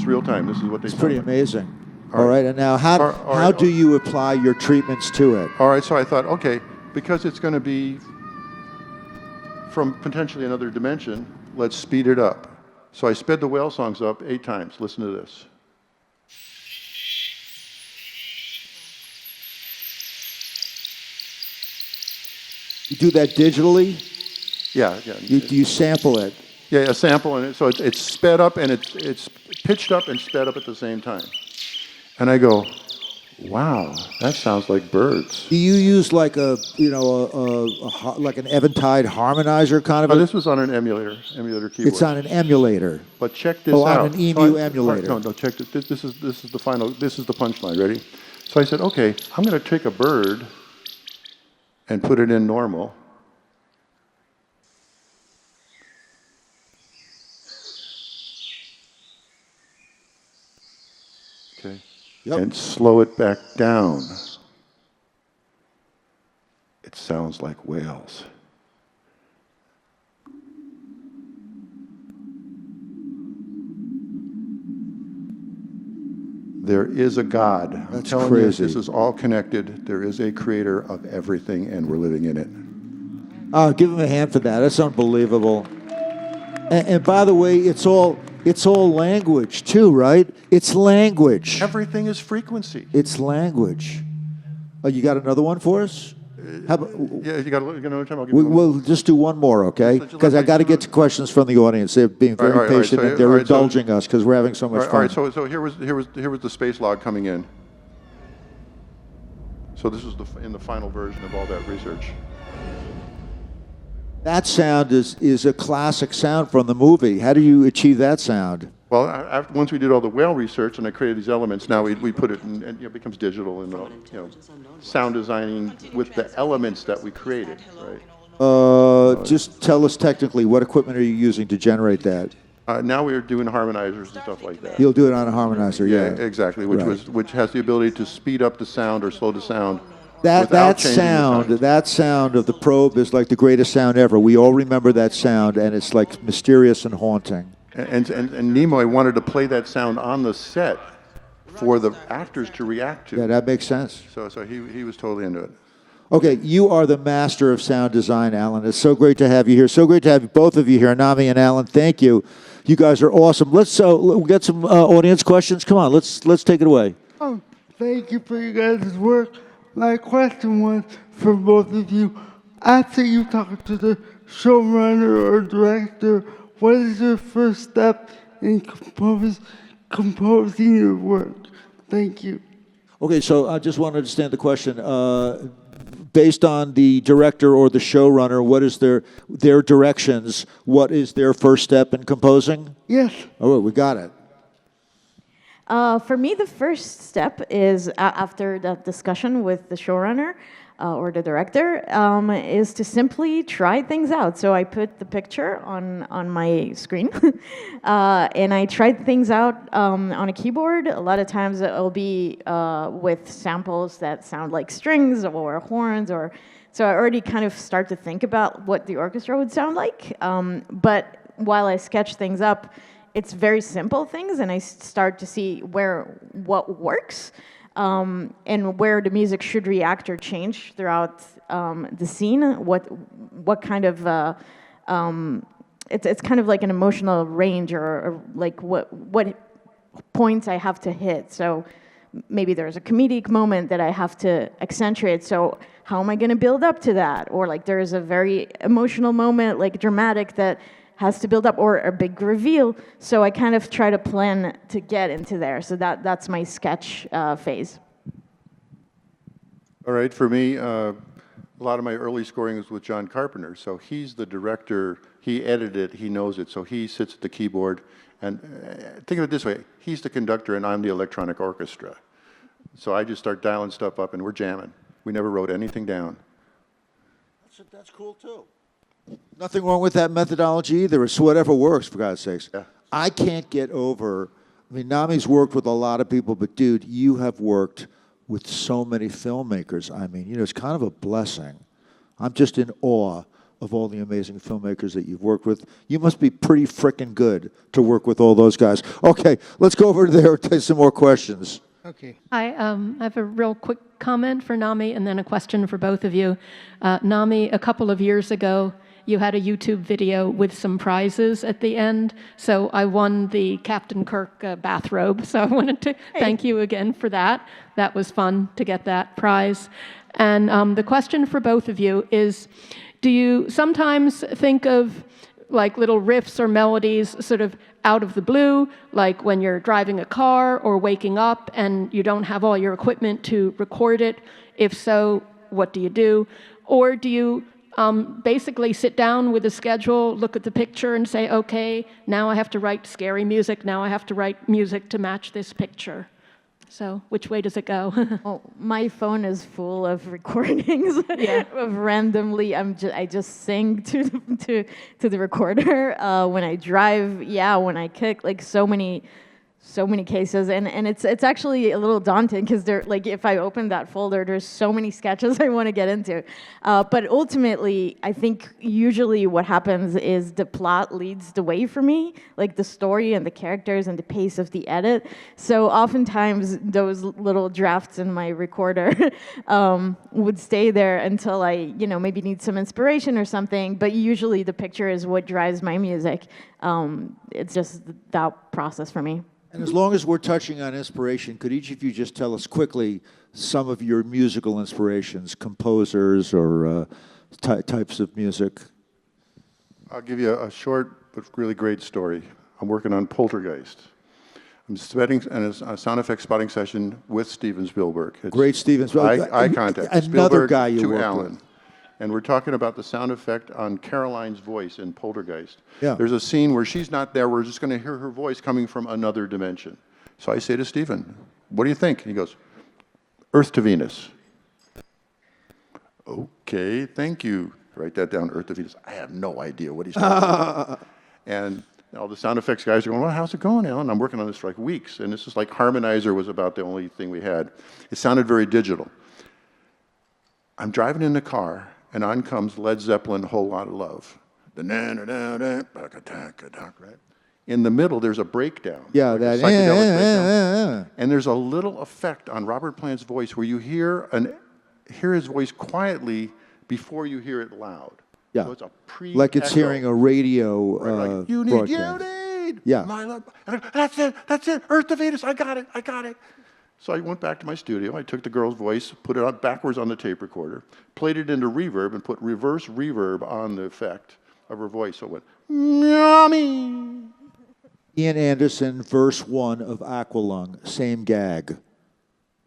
It's real time. This is what they It's sound pretty like. amazing. All right, and now All how right. do you apply your treatments to it? All right, so I thought, okay, because it's going to be from potentially another dimension, let's speed it up. So I sped the whale songs up 8 times. Listen to this. You do that digitally? Yeah. You sample it? Yeah, a sample, and so it's sped up and it's pitched up and sped up at the same time. And I go, wow, that sounds like birds. Do you use like like an Eventide harmonizer kind of? This was on an emulator keyboard. It's on an emulator. But check this out. on an EMU emulator. No, check this. This is the final. This is the punchline. Ready? So I said, okay, I'm going to take a bird and put it in normal. Okay. Yep. And slow it back down. It sounds like whales. There is a God. I'm That's telling crazy. you, this is all connected. There is a creator of everything, and we're living in it. Give him a hand for that. That's unbelievable. And by the way, it's all language too, right? It's language. Everything is frequency. It's language. Oh, you got another one for us? How about, Yeah, you got another time. I'll give you one. we'll just do one more, okay? Because I got to get to questions from the audience. They're being very All right, patient so- and they're all right, so- indulging us because we're having so much All right, fun. so here was the space log coming in. So this is in the final version of all that research. That sound is a classic sound from the movie. How do you achieve that sound? Well, once we did all the whale research and I created these elements, now we put it in, and it becomes digital and sound designing with the elements that we created, right? Just tell us technically, what equipment are you using to generate that? Now we're doing harmonizers and stuff like that. You'll do it on a harmonizer, yeah. Exactly, Right. which has the ability to speed up the sound or slow the sound. That without changing the sound, sound. that sound of the probe is like the greatest sound ever. We all remember that sound, and it's like mysterious and haunting. And Nimoy wanted to play that sound on the set for the actors to react to. Yeah, that makes sense. So he was totally into it. Okay, you are the master of sound design, Alan. It's so great to have you here. So great to have both of you here, Nami and Alan. Thank you. You guys are awesome. Let's we'll get some audience questions. Come on, let's take it away. Oh, thank you for your guys' work. My question was for both of you. After you talk to the showrunner or director, what is your first step in composing your work? Thank you. Okay, so I just want to understand the question. Based on the director or the showrunner, what is their directions? What is their first step in composing? Yes. Oh, we got it. For me, the first step is after that discussion with the showrunner or the director is to simply try things out. So I put the picture on my screen and I tried things out on a keyboard. A lot of times it'll be with samples that sound like strings or horns so I already kind of start to think about what the orchestra would sound like. But while I sketch things up, it's very simple things, and I start to see what works and where the music should react or change throughout the scene. What kind of it's kind of like an emotional range or like what points I have to hit. So maybe there's a comedic moment that I have to accentuate. So how am I going to build up to that? Or like there's a very emotional moment, like dramatic, that has to build up, or a big reveal. So I kind of try to plan to get into there. So that's my sketch phase. All right, for me, a lot of my early scoring was with John Carpenter. So he's the director. He edited it. He knows it. So he sits at the keyboard. And think of it this way. He's the conductor, and I'm the electronic orchestra. So I just start dialing stuff up, and we're jamming. We never wrote anything down. That's cool, too. Nothing wrong with that methodology either. It's whatever works, for God's sakes. Yeah. I can't get over, I mean, Nami's worked with a lot of people, but dude, you have worked with so many filmmakers. I mean, it's kind of a blessing. I'm just in awe of all the amazing filmmakers that you've worked with. You must be pretty frickin' good to work with all those guys. Okay, let's go over there and take some more questions. Okay. Hi, I have a real quick comment for Nami and then a question for both of you. Nami, a couple of years ago, you had a YouTube video with some prizes at the end. So I won the Captain Kirk bathrobe. So I wanted to thank you again for that. That was fun to get that prize. And the question for both of you is, do you sometimes think of like little riffs or melodies sort of out of the blue, like when you're driving a car or waking up and you don't have all your equipment to record it? If so, what do you do? Or do you basically sit down with a schedule, look at the picture and say, okay, now I have to write scary music, now I have to write music to match this picture? So which way does it go? Oh, my phone is full of recordings of randomly. I just sing to the recorder when I drive. Yeah, when I cook, like so many cases, and it's actually a little daunting because there, like, if I open that folder, there's so many sketches I want to get into. But ultimately, I think usually what happens is the plot leads the way for me, like the story and the characters and the pace of the edit. So oftentimes those little drafts in my recorder would stay there until I, maybe need some inspiration or something. But usually the picture is what drives my music. It's just that process for me. And as long as we're touching on inspiration, could each of you just tell us quickly some of your musical inspirations, composers or types of music? I'll give you a short but really great story. I'm working on Poltergeist. I'm spotting in a sound effects spotting session with Steven Spielberg. It's Great Steven Spielberg. Eye contact. Another Spielberg guy you to worked Alan. with. And we're talking about the sound effect on Caroline's voice in Poltergeist. Yeah. There's a scene where she's not there. We're just going to hear her voice coming from another dimension. So I say to Stephen, what do you think? And he goes, Earth to Venus. Okay, thank you. Write that down, Earth to Venus. I have no idea what he's talking about. And all the sound effects guys are going, well, how's it going, Alan? I'm working on this for like weeks. And this is like Harmonizer was about the only thing we had. It sounded very digital. I'm driving in the car, and on comes Led Zeppelin, Whole Lot of Love. Right? In the middle, there's a breakdown. Yeah, like that. a psychedelic breakdown. And there's a little effect on Robert Plant's voice where you hear his voice quietly before you hear it loud. Yeah. So it's a pre-echo. Like it's hearing a radio Right, like, you need, Yeah. my love. That's it, Earth to Venus, I got it. So I went back to my studio. I took the girl's voice, put it on backwards on the tape recorder, played it into reverb, and put reverse reverb on the effect of her voice. So it went, Nami. Ian Anderson, verse 1 of Aqualung, same gag.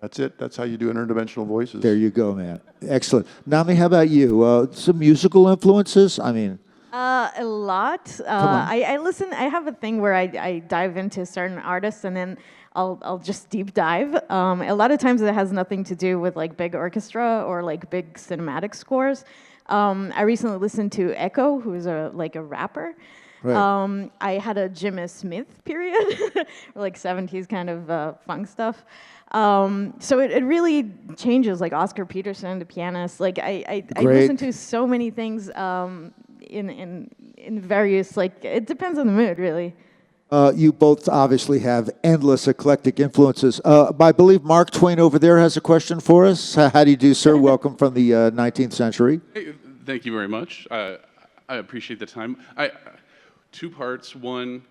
That's it. That's how you do interdimensional voices. There you go, man. Excellent. Nami, how about you? Some musical influences? I mean... A lot. I listen. I have a thing where I dive into certain artists and then I'll just deep dive. A lot of times it has nothing to do with like big orchestra or like big cinematic scores. I recently listened to Echo, who's a rapper. Right. I had a Jimmy Smith period, like 70s kind of funk stuff. So it really changes, like Oscar Peterson, the pianist. Like I listen to so many things in various, like, it depends on the mood, really. You both obviously have endless eclectic influences. I believe Mark Twain over there has a question for us. How do you do, sir? Welcome from the 19th century. Hey, thank you very much. I appreciate the time. Two parts. One,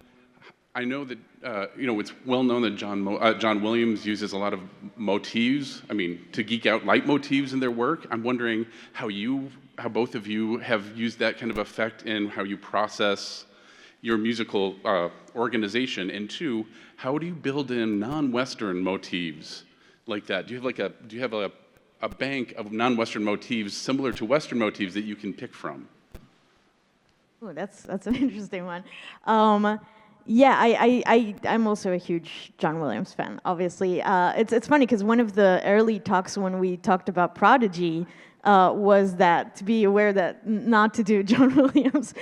I know that it's well known that John Williams uses a lot of motifs. I mean, to geek out leitmotifs in their work. I'm wondering how both of you have used that kind of effect in how you process your musical organization. And two, how do you build in non-Western motifs like that? Do you have a bank of non-Western motifs similar to Western motifs that you can pick from? Oh, that's an interesting one. Yeah, I'm also a huge John Williams fan, obviously. It's funny because one of the early talks when we talked about Prodigy was that to be aware that not to do John Williams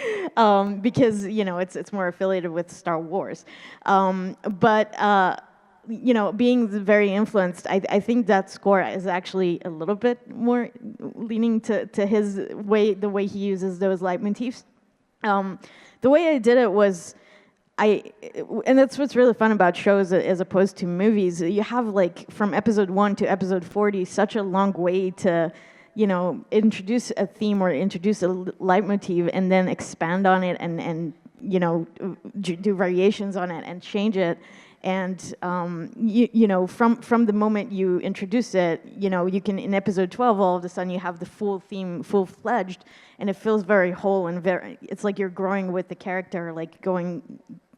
because it's more affiliated with Star Wars. But being very influenced, I think that score is actually a little bit more leaning to his way, the way he uses those leitmotifs. The way I did it was, and that's what's really fun about shows as opposed to movies. You have like from episode 1 to episode 40 such a long way to, introduce a theme or introduce a leitmotif and then expand on it and do variations on it and change it. And from the moment you introduce it, you can, in episode 12, all of a sudden you have the full theme, full-fledged, and it feels very whole and it's like you're growing with the character, like going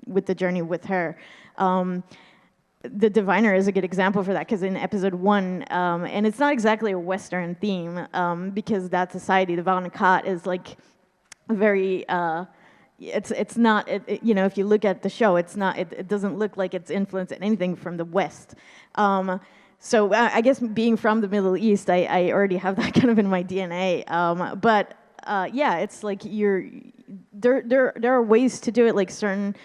with the journey with her. The Diviner is a good example for that, because in episode 1, and it's not exactly a Western theme, because that society, the Valnakat, is like very... It's not, if you look at the show, it doesn't look like it's influenced anything from the West. So I guess being from the Middle East, I already have that kind of in my DNA. But it's like there are ways to do it, like certain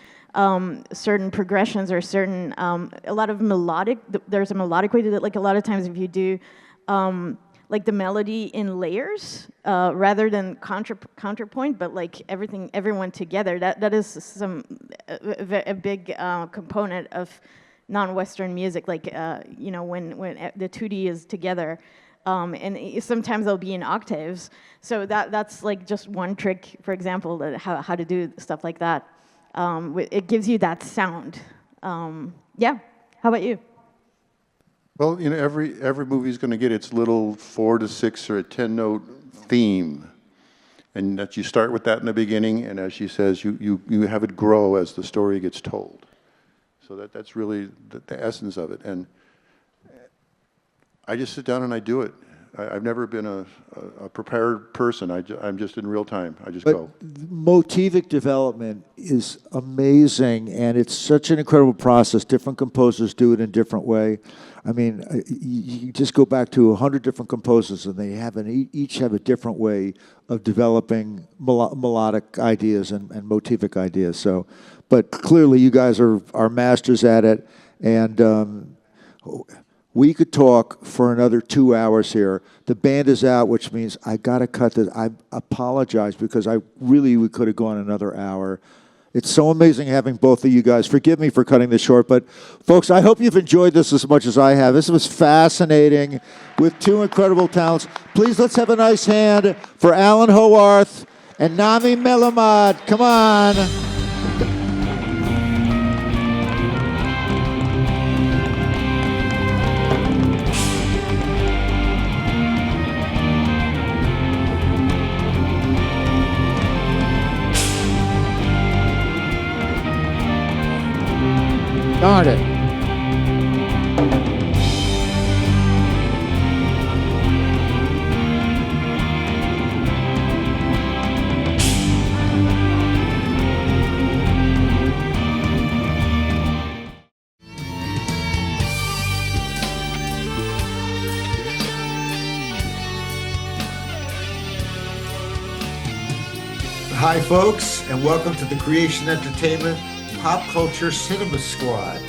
progressions or certain, a lot of melodic, there's a melodic way to do it. Like a lot of times if you do, like the melody in layers, rather than counterpoint, but like everyone together. That is a big component of non-Western music. Like when the 2D is together, and sometimes they'll be in octaves. So that's like just one trick, for example, that how to do stuff like that. It gives you that sound. Yeah. How about you? Well, every movie is going to get its little 4 to 6 or a 10-note theme, and that you start with that in the beginning, and as she says, you have it grow as the story gets told. So that's really the essence of it. And I just sit down and I do it. I've never been a prepared person. I'm just in real time. I just go. Motivic development is amazing, and it's such an incredible process. Different composers do it in different way. I mean, you just go back to 100 different composers, and they each have a different way of developing melodic ideas and motivic ideas. So, but clearly, you guys are masters at it, and we could talk for another 2 hours here. The band is out, which means I got to cut this. I apologize because we could have gone another hour. It's so amazing having both of you guys. Forgive me for cutting this short, but folks, I hope you've enjoyed this as much as I have. This was fascinating with two incredible talents. Please, let's have a nice hand for Alan Howarth and Nami Melumad. Come on. Darn it. Hi, folks, and welcome to the Creation Entertainment Pop Culture Cinema Squad.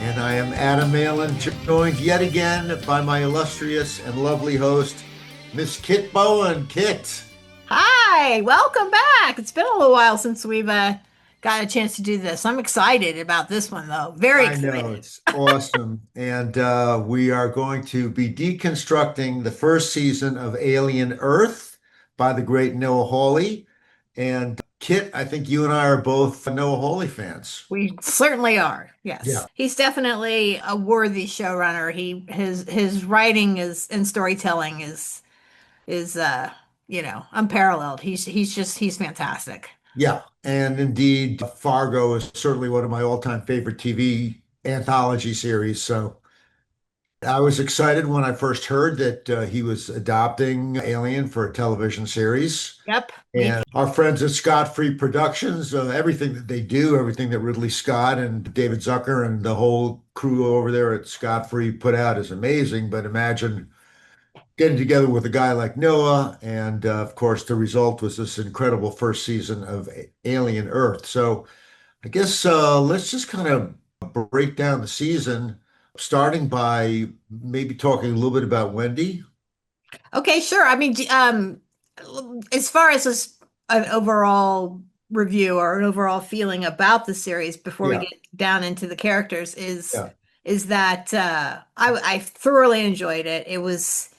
And I am Adam Malin, joined yet again by my illustrious and lovely host, Miss Kit Bowen. Kit. Hi, welcome back. It's been a little while since we've got a chance to do this. I'm excited about this one, though. Very excited. I know, it's awesome. And we are going to be deconstructing the first season of Alien Earth by the great Noah Hawley. And Kit, I think you and I are both Noah Hawley fans. We certainly are. Yes. Yeah. He's definitely a worthy showrunner. His writing and storytelling is unparalleled. He's fantastic. Yeah. And indeed, Fargo is certainly one of my all-time favorite TV anthology series. So I was excited when I first heard that he was adopting Alien for a television series. Yep. And our friends at Scott Free Productions, everything that they do, everything that Ridley Scott and David Zucker and the whole crew over there at Scott Free put out is amazing. But imagine getting together with a guy like Noah. And of course, the result was this incredible first season of Alien Earth. So I guess let's just kind of break down the season, starting by maybe talking a little bit about Wendy. Okay, sure. I mean, as far as an overall review or an overall feeling about the series before we Yeah. get down into the characters Yeah. is that I thoroughly enjoyed it. It was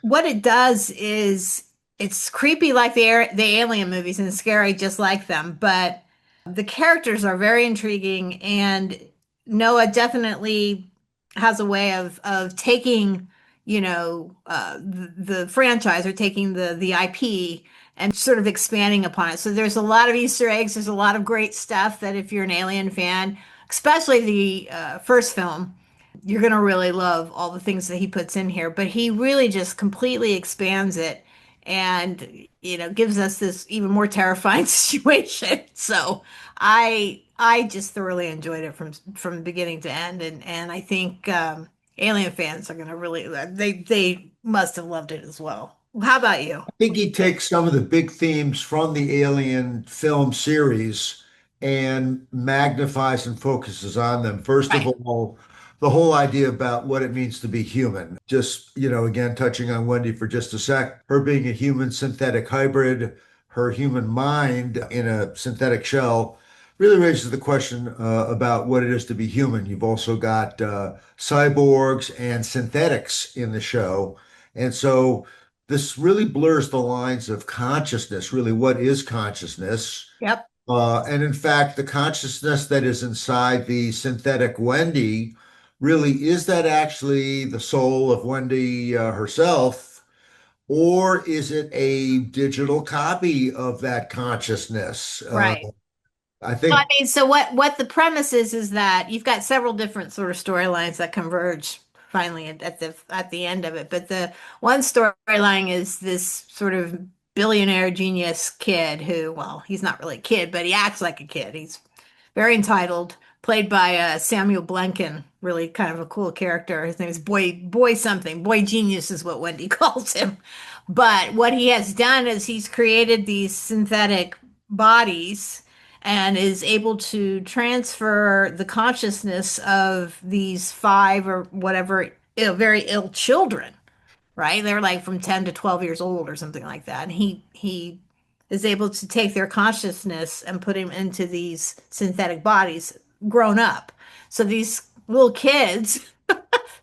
what it does is it's creepy like the alien movies and scary just like them, but the characters are very intriguing, and Noah definitely has a way of taking, the franchise, or taking the IP and sort of expanding upon it. So there's a lot of Easter eggs. There's a lot of great stuff that if you're an Alien fan, especially the first film, you're going to really love all the things that he puts in here. But he really just completely expands it and, gives us this even more terrifying situation. So I just thoroughly enjoyed it from beginning to end, and I think Alien fans are going to really they must have loved it as well. How about you? I think he takes some of the big themes from the Alien film series and magnifies and focuses on them. First of Right. all, the whole idea about what it means to be human. Just, again, touching on Wendy for just a sec, her being a human synthetic hybrid, her human mind in a synthetic shell really raises the question about what it is to be human. You've also got cyborgs and synthetics in the show. And so this really blurs the lines of consciousness. Really, what is consciousness? Yep. And in fact, the consciousness that is inside the synthetic Wendy, really, is that actually the soul of Wendy herself? Or is it a digital copy of that consciousness? Right. I Well, I think, mean, so what the premise is that you've got several different sort of storylines that converge finally at the end of it. But the one storyline is this sort of billionaire genius kid who, well, he's not really a kid, but he acts like a kid. He's very entitled, played by Samuel Blenken, really kind of a cool character. His name is Boy something. Boy Genius is what Wendy calls him. But what he has done is he's created these synthetic bodies and is able to transfer the consciousness of these five or whatever very ill children, right? They're like from 10 to 12 years old or something like that. And he is able to take their consciousness and put him into these synthetic bodies grown up. So these little kids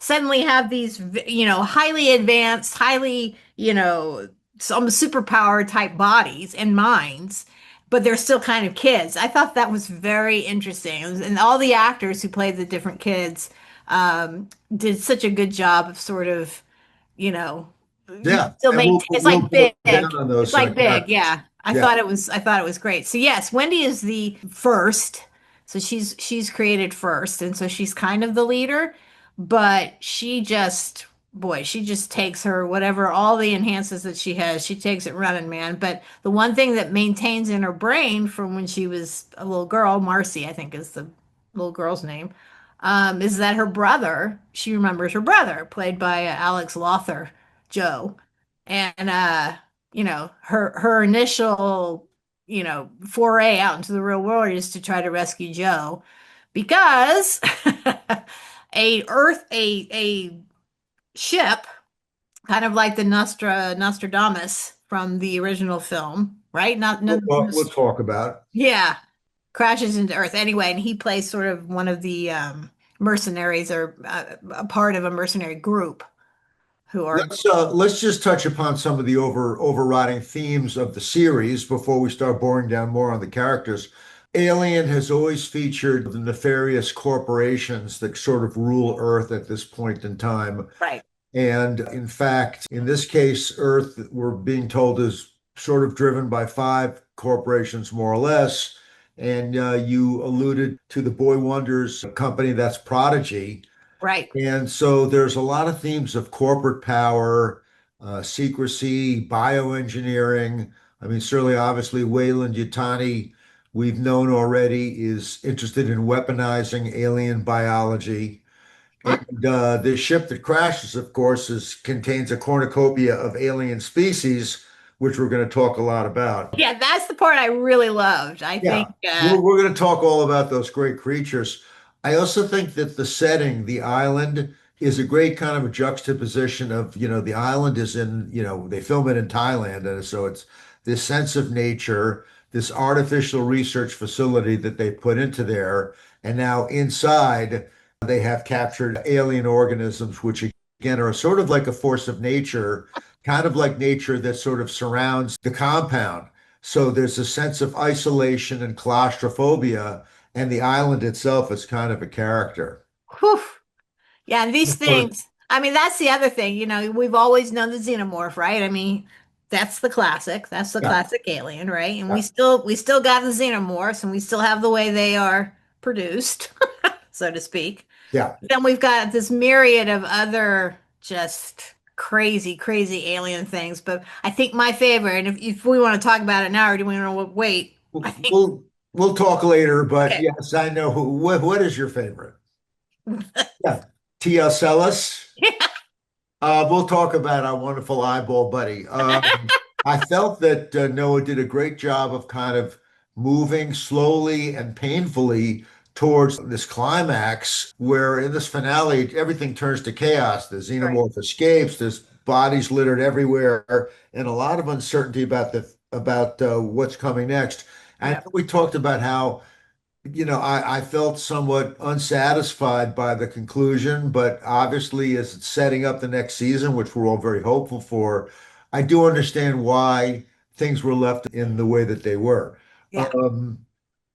suddenly have these, highly advanced, highly, some superpower type bodies and minds, but they're still kind of kids. I thought that was very interesting. And all the actors who played the different kids did such a good job of sort of, you know, yeah, still and maintain. It's we'll like big. down on It's those like big. characters. Yeah. I Yeah. thought it was great. So yes, Wendy is the first. So she's created first, and so she's kind of the leader, but she just takes her whatever all the enhances that she has, she takes it running, man. But the one thing that maintains in her brain from when she was a little girl, Marcy, I think is the little girl's name, is that her brother, she remembers her brother, played by Alex Lothar, Joe. And her initial, foray out into the real world is to try to rescue Joe because a ship, kind of like the Nostradamus from the original film, right? Not no, We'll talk about. yeah, crashes into Earth anyway, and he plays sort of one of the mercenaries, or a part of a mercenary group who are Let's just touch upon some of the overriding themes of the series before we start boring down more on the characters. Alien has always featured the nefarious corporations that sort of rule Earth at this point in time. right. And in fact, in this case, Earth, we're being told, is sort of driven by five corporations, more or less. And you alluded to the Boy Wonders company, that's Prodigy. Right. And so there's a lot of themes of corporate power, secrecy, bioengineering. I mean, certainly, obviously, Wayland Yutani, we've known already, is interested in weaponizing alien biology. And the ship that crashes, of course, contains a cornucopia of alien species, which we're going to talk a lot about. Yeah, that's the part I really loved. I Yeah, think we're going to talk all about those great creatures. I also think that the setting, the island, is a great kind of a juxtaposition of, the island is in, they film it in Thailand, and so it's this sense of nature, this artificial research facility that they put into there, and now inside they have captured alien organisms, which again are sort of like a force of nature, kind of like nature that sort of surrounds the compound. So there's a sense of isolation and claustrophobia, and the island itself is kind of a character. Whew. Yeah, and these Sort of- things, I mean, that's the other thing, we've always known the xenomorph, right? I mean, that's the classic. That's the Yeah, classic alien, right? And yeah, we still got the xenomorphs and we still have the way they are produced, so to speak. yeah. Then we've got this myriad of other just crazy, crazy alien things. But I think my favorite, and if we want to talk about it now or do we want to wait? I think We'll talk later, but okay. yes, I know what is your favorite? Yeah, T.S. Ellis. We'll talk about our wonderful eyeball buddy. I felt that Noah did a great job of kind of moving slowly and painfully towards this climax, where in this finale, everything turns to chaos. The Right. xenomorph escapes, there's bodies littered everywhere, and a lot of uncertainty about what's coming next. And Yeah. we talked about how I felt somewhat unsatisfied by the conclusion, but obviously, as it's setting up the next season, which we're all very hopeful for, I do understand why things were left in the way that they were. Yeah.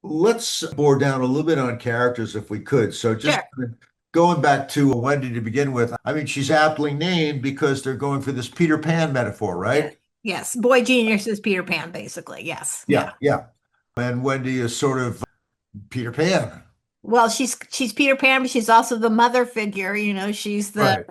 Let's bore down a little bit on characters if we could. So, just Sure. going back to Wendy to begin with, I mean, she's aptly named because they're going for this Peter Pan metaphor, Yes. right? Yes. Boy Genius is Peter Pan, basically. Yes. Yeah. Yeah, yeah. And Wendy is sort of Peter Pan. Well, she's Peter Pan, but she's also the mother figure. She's Right.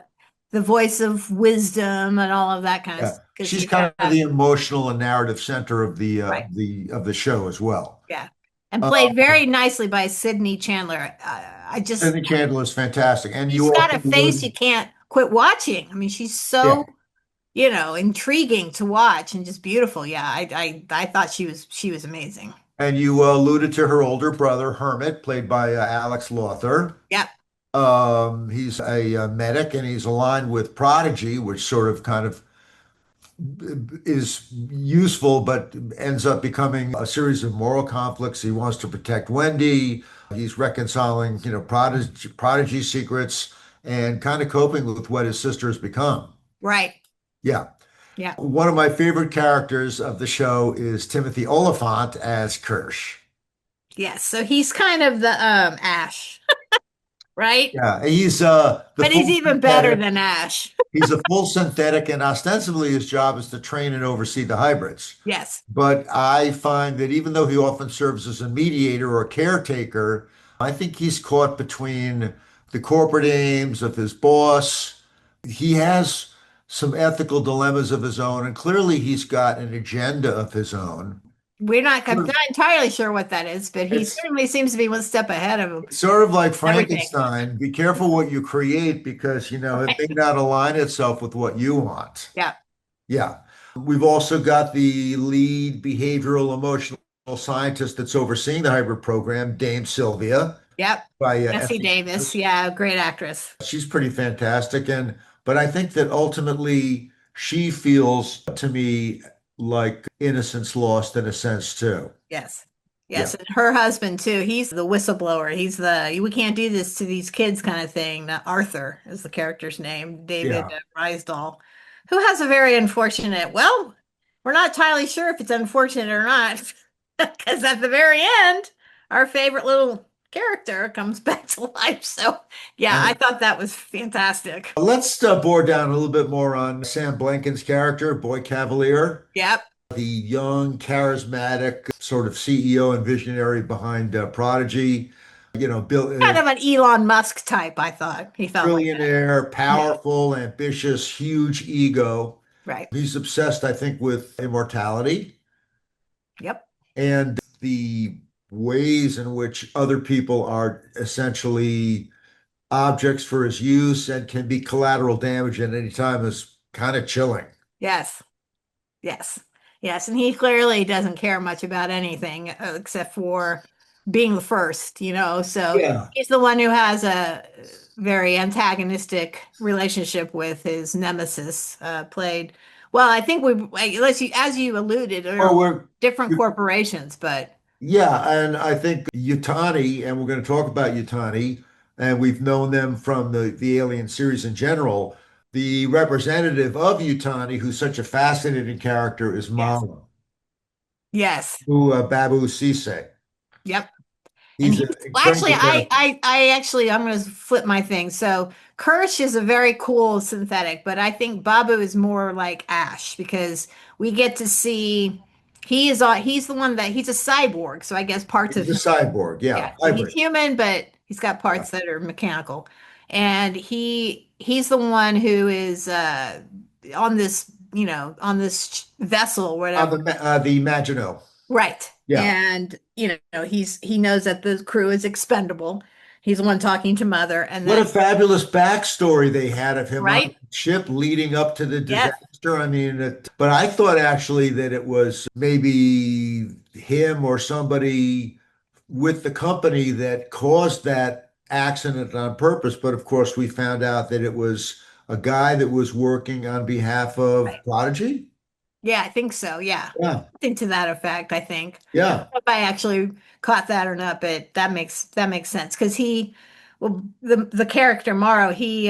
the voice of wisdom and all of that kind of Yeah, stuff. Because she's kind of the emotional and narrative center of the right. of the show as well. Yeah, and Uh, played very nicely by Sydney Chandler. I just Cindy Chandler is fantastic, and she's you got a also face you alluded, can't quit watching. I mean, she's yeah, so intriguing to watch and just beautiful. Yeah, I thought she was amazing. and you alluded to her older brother Hermit, played by Alex Lothar. Yep. He's a medic, and he's aligned with Prodigy, which sort of kind of is useful, but ends up becoming a series of moral conflicts. He wants to protect Wendy. He's reconciling, Prodigy secrets and kind of coping with what his sister has become. Right. Yeah. Yeah. One of my favorite characters of the show is Timothy Oliphant as Kirsch. Yes. So he's kind of the Ash, right? Yeah, he's But he's even better than Ash. He's a full synthetic, and ostensibly his job is to train and oversee the hybrids. Yes. But I find that even though he often serves as a mediator or caretaker, I think he's caught between the corporate aims of his boss. He has some ethical dilemmas of his own, and clearly he's got an agenda of his own. I'm not entirely sure what that is, but he It's certainly seems to be one step ahead of him. sort of like Everything. Frankenstein. Be careful what you create because, it may not align itself with what you want. Yeah. Yeah. We've also got the lead behavioral emotional scientist that's overseeing the hybrid program, Dame Sylvia, Yep. by Essie Davis. Yeah, great actress. She's pretty fantastic. But I think that ultimately she feels to me like innocence lost in a sense too. Yes. Yes. And her husband too. He's the whistleblower. He's the we can't do this to these kids kind of thing. Arthur is the character's name, David Yeah. Rysdal, who has a very unfortunate, well, we're not entirely sure if it's unfortunate or not, because at the very end, our favorite little character comes back to life. So, yeah, I thought that was fantastic. Let's bore down a little bit more on Sam Blanken's character, Boy Cavalier. Yep. The young, charismatic sort of CEO and visionary behind Prodigy. Bill, Kind of an Elon Musk type, I thought. He felt like that. billionaire, powerful, ambitious, huge ego. Right. He's obsessed, I think, with immortality Yep. and the ways in which other people are essentially objects for his use and can be collateral damage at any time is kind of chilling. Yes. Yes. Yes. And he clearly doesn't care much about anything except for being the first, you know. So Yeah. he's the one who has a very antagonistic relationship with his nemesis, played. Well, I think as you alluded, Well, are different corporations, but yeah, and I think Yutani, and we're going to talk about Yutani, and we've known them from the Alien series in general. The representative of Yutani, who's such a fascinating character, is yes, Mala, yes, who Babu Sise. yep. And He's he an actually, incredible character. I'm going to flip my thing. So Kirsch is a very cool synthetic, but I think Babu is more like Ash because we get to see he's the one that he's a cyborg. So I guess parts of He's a him, cyborg, yeah. yeah, So he's hybrid. human, but he's got Yeah. parts that are mechanical. And he's the one who is on this, on this vessel, whatever. The Maginot. Right. Yeah. And, he knows that the crew is expendable. He's the one talking to Mother, and What a then, fabulous backstory they had of him on right? the ship leading up to the Yes. disaster. I mean, but I thought actually that it was maybe him or somebody with the company that caused that accident on purpose. But of course, we found out that it was a guy that was working on behalf of Right. Prodigy. Yeah, I think so. Yeah. Yeah. Something to that effect, I think. I don't Yeah. know if I actually caught that or not, but that makes sense because well, the character Morrow, he's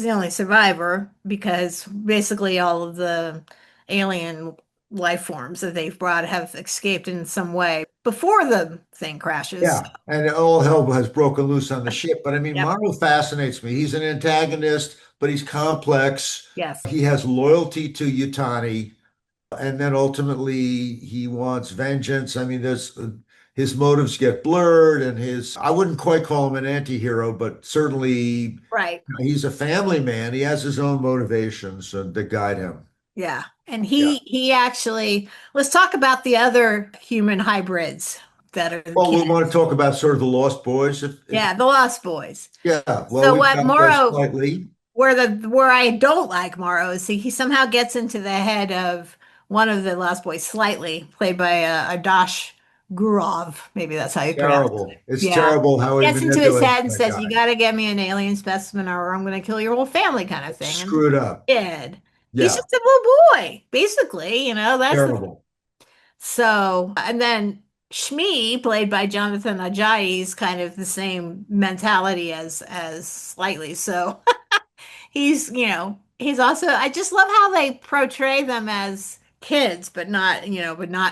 the only survivor because basically all of the alien life forms that they've brought have escaped in some way before the thing crashes. Yeah, and all hell has broken loose on the ship. But I mean, Yep. Marvel fascinates me. He's an antagonist, but he's complex. Yes. He has loyalty to Yutani, and then ultimately he wants vengeance. I mean, there's his motives get blurred, and I wouldn't quite call him an anti-hero, but certainly Right. he's a family man. He has his own motivations that guide him. Yeah. And Yeah. he actually, let's talk about the other human hybrids that are the Well, we kids. want to talk about sort of the Lost Boys. Yeah, the Lost Boys. Yeah. Well, So we've what got Morrow, slightly. where I don't like Morrow is he somehow gets into the head of one of the Lost Boys slightly, played by Adash Gurov. Maybe that's how you pronounce it. Terrible. It's Yeah. terrible how he Gets into his manipulates head and that says, "You guy. got to get me an alien specimen, or I'm going to kill your whole family," kind of thing. And Screwed up. did. He's Yeah. just a little boy, basically. That's Terrible. so. And then Shmi, played by Jonathan Ajayi, is kind of the same mentality as slightly. So he's also. I just love how they portray them as kids, but not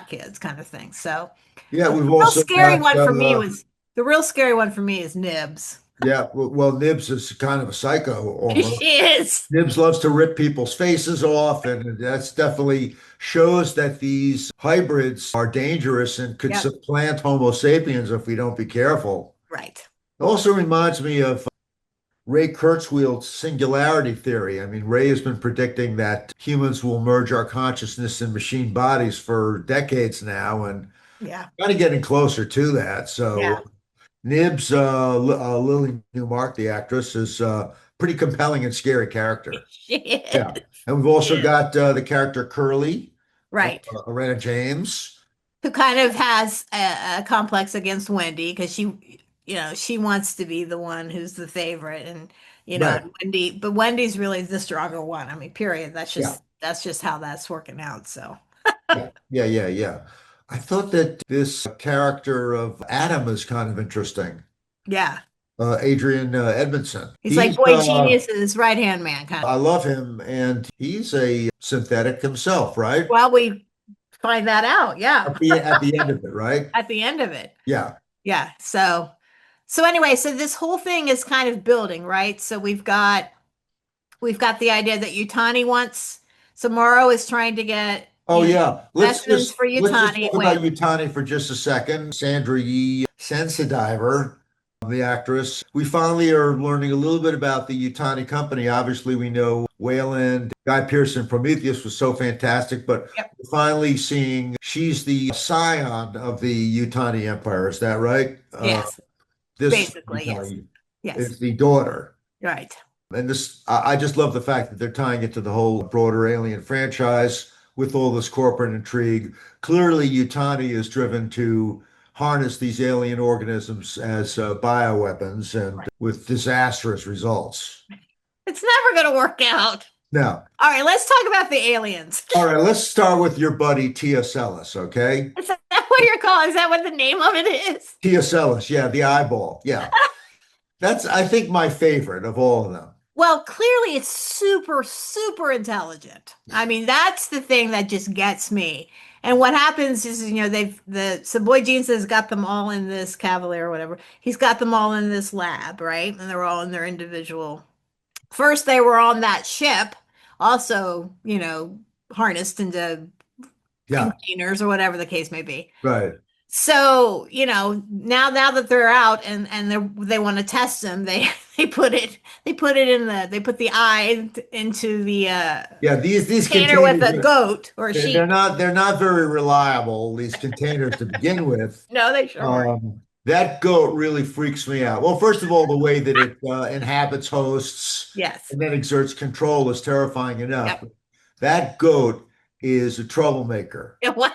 kids, kind of thing. So Yeah, we've real also scary got one for me was the real scary one for me is Nibs. yeah, well, Nibs is kind of a psycho almost. She is. Nibs loves to rip people's faces off, and that's definitely shows that these hybrids are dangerous and could Yep. supplant Homo sapiens if we don't be careful. Right. It also reminds me of Ray Kurzweil's singularity theory. I mean, Ray has been predicting that humans will merge our consciousness in machine bodies for decades now, and Yeah. kind of getting closer to that. So Yeah. Nibs, Lily Newmark, the actress, is pretty compelling and scary character. She is. Yeah, and we've also Yeah. got the character Curly, Right. Lorena James. Who kind of has a complex against Wendy because she wants to be the one who's the favorite, and Right. but Wendy's really the stronger one. I mean, period. That's Yeah. just how that's working out. So Yeah. I thought that this character of Adam is kind of interesting. yeah, Adrian Edmondson. he's like Boy Genius's right hand man kind I of. love him, and he's a synthetic himself, right? Well, we find that out. Yeah, At the end of it, right? at the end of it. Yeah. Yeah. So anyway, so this whole thing is kind of building, right? So we've got the idea that Yutani wants. So Morrow is trying to get Oh yeah. specimens for Let's just Yutani. talk about Yutani for just a second. Sandra Yee Sensidiver, the actress. We finally are learning a little bit about the Yutani company. Obviously, we know Wayland, Guy Pearce, Prometheus was so fantastic, but Yep. we're finally seeing she's the scion of the Yutani Empire. Is that right? Yes, This basically, yes. Yutani Yes, is the daughter. right. And I just love the fact that they're tying it to the whole broader Alien franchise with all this corporate intrigue. Clearly, Yutani is driven to harness these alien organisms as bioweapons and with disastrous results. It's never going to work out. Now, All right, let's talk about the aliens. all right, let's start with your buddy Tia Sellis, okay? Is that what you're calling? Is that what the name of it is? Tia Sellis, yeah, the eyeball, yeah. That's, I think, my favorite of all of them. Well, clearly it's super, super intelligent. I mean, that's the thing that just gets me. And what happens is, so Boy Jeans has got them all in this Cavalier or whatever. He's got them all in this lab, right? And they're all in their individual. First, they were on that ship, also, harnessed into containers or whatever the case may be. Right. So, now that they're out and they want to test them, they put the eye into the these container with a goat or a sheep. They're not very reliable, these containers to begin with. No, they sure aren't. That goat really freaks me out. Well, first of all, the way that it inhabits hosts, yes, and then exerts control is terrifying enough. Yep. That goat is a troublemaker. What?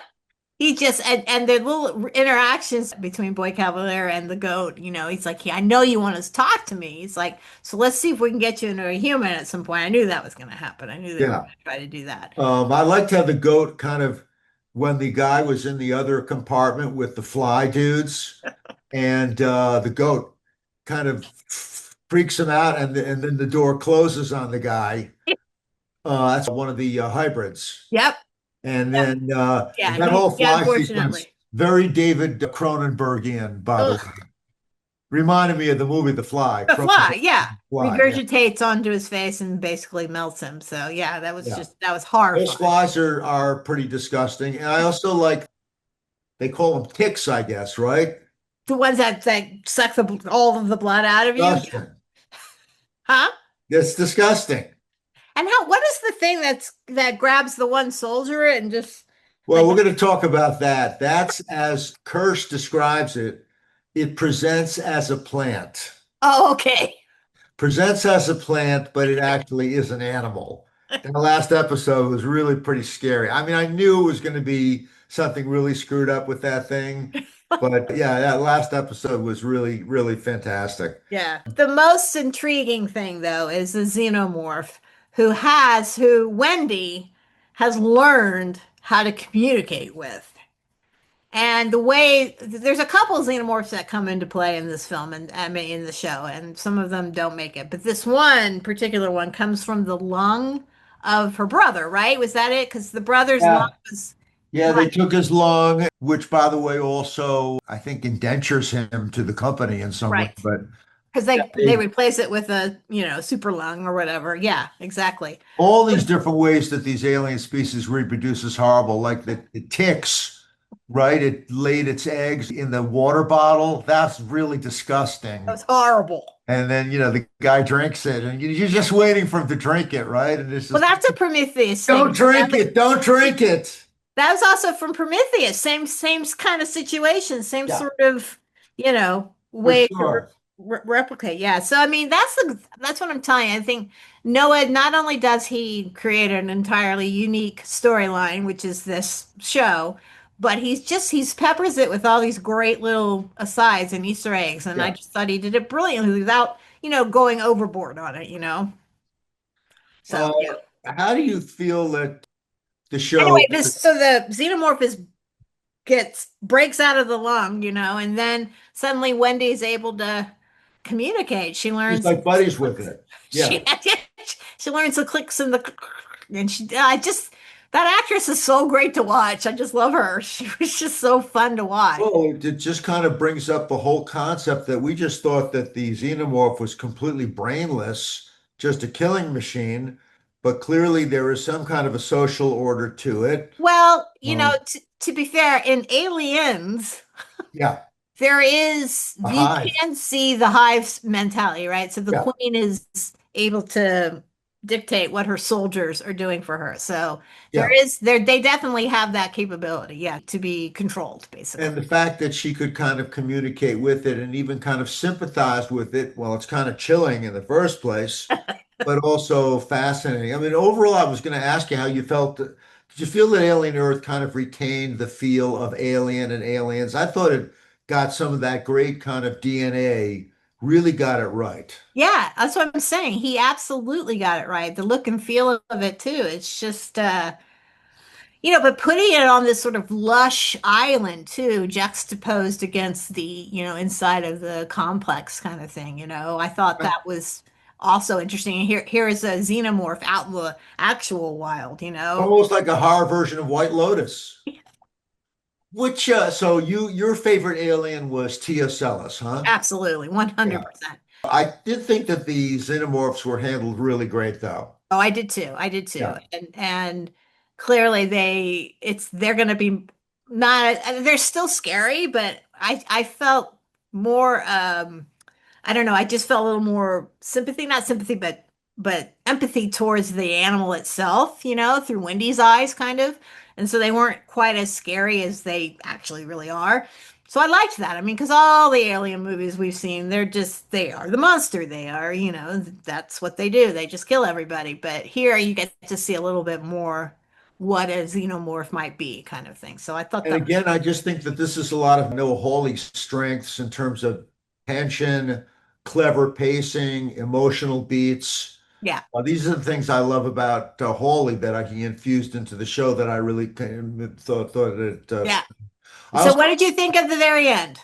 He just and the little interactions between Boy Cavalier and the goat, he's like, I know you want to talk to me. He's like, so let's see if we can get you into a human at some point. I knew that was going to happen. I knew they were going to try to do that. I liked how the goat kind of, when the guy was in the other compartment with the fly dudes, and the goat kind of freaks him out, and then the door closes on the guy. That's one of the hybrids. Yep. And then that whole fly sequence, very David Cronenbergian, by the way. Reminded me of the movie The Fly. The Fly, yeah. Regurgitates onto his face and basically melts him. So yeah, that was horrifying. Those flies are pretty disgusting. And I also like, they call them ticks, I guess, right? The ones that suck all of the blood out of you. Disgusting. Huh? It's disgusting. And what is the thing that grabs the one soldier and just? Well, we're going to talk about that. That's, as Kirsch describes it, it presents as a plant. Oh, okay. Presents as a plant, but it actually is an animal. And the last episode was really pretty scary. I mean, I knew it was going to be something really screwed up with that thing. But yeah, that last episode was really, really fantastic. Yeah. The most intriguing thing, though, is the xenomorph who Wendy has learned how to communicate with. And the way, there's a couple of xenomorphs that come into play in this film and I mean in the show, and some of them don't make it. But this one particular one comes from the lung of her brother, right? Was that it? Because the brother's lung was... Yeah, they took his lung, which, by the way, also, I think, indentures him to the company in some way. But because they replace it with a, super lung or whatever. Yeah, exactly. All these different ways that these alien species reproduce is horrible. Like the ticks, right? It laid its eggs in the water bottle. That's really disgusting. That's horrible. And then, the guy drinks it, and you're just waiting for him to drink it, right? And it's just, well, that's a Prometheus thing. Don't drink it. Don't drink it. That was also from Prometheus. Same kind of situation. Same sort of, way to replicate. Yeah. So I mean, that's what I'm telling you. I think Noah, not only does he create an entirely unique storyline, which is this show, but he's peppers it with all these great little asides and Easter eggs. And I just thought he did it brilliantly without, going overboard on it, So how do you feel that the show? Anyway, so the xenomorph breaks out of the lung, and then suddenly Wendy's able to communicate. She learns. She's like buddies with it. Yeah. She learns the clicks and that actress is so great to watch. I just love her. She was just so fun to watch. Well, it just kind of brings up the whole concept that we just thought that the xenomorph was completely brainless, just a killing machine. But clearly there is some kind of a social order to it. Well, to be fair, in Aliens, there is, you can see the hive mentality, right? So the queen is able to dictate what her soldiers are doing for her. So they definitely have that capability, to be controlled, basically. And the fact that she could kind of communicate with it and even kind of sympathize with it, well, it's kind of chilling in the first place. But also fascinating. I mean, overall, I was going to ask you how you felt. Did you feel that Alien Earth kind of retained the feel of Alien and Aliens? I thought it got some of that great kind of DNA, really got it right. Yeah, that's what I'm saying. He absolutely got it right. The look and feel of it too. It's just but putting it on this sort of lush island too, juxtaposed against the, inside of the complex kind of thing, I thought that was also interesting. And here is a xenomorph out in the actual wild, Almost like a horror version of White Lotus. Which so your favorite alien was Tia Celis, huh? Absolutely, Yeah. 100%. I did think that the xenomorphs were handled really great, though. Oh, I did too. I did too. Yeah. And clearly they're going to be not they're still scary, but I felt more I don't know, I just felt a little more sympathy, not sympathy, but empathy towards the animal itself, through Wendy's eyes kind of. And so they weren't quite as scary as they actually really are. So I liked that. I mean, because all the alien movies we've seen, they are the monster. They are, that's what they do. They just kill everybody. But here you get to see a little bit more what a xenomorph might be kind of thing. So I thought And that was, again, I just think that this is a lot of Noah Hawley's strengths in terms of tension, clever pacing, emotional beats. yeah. These are the things I love about Hawley that he infused into the show that I really thought it. Yeah. I So also what did you think of the very end?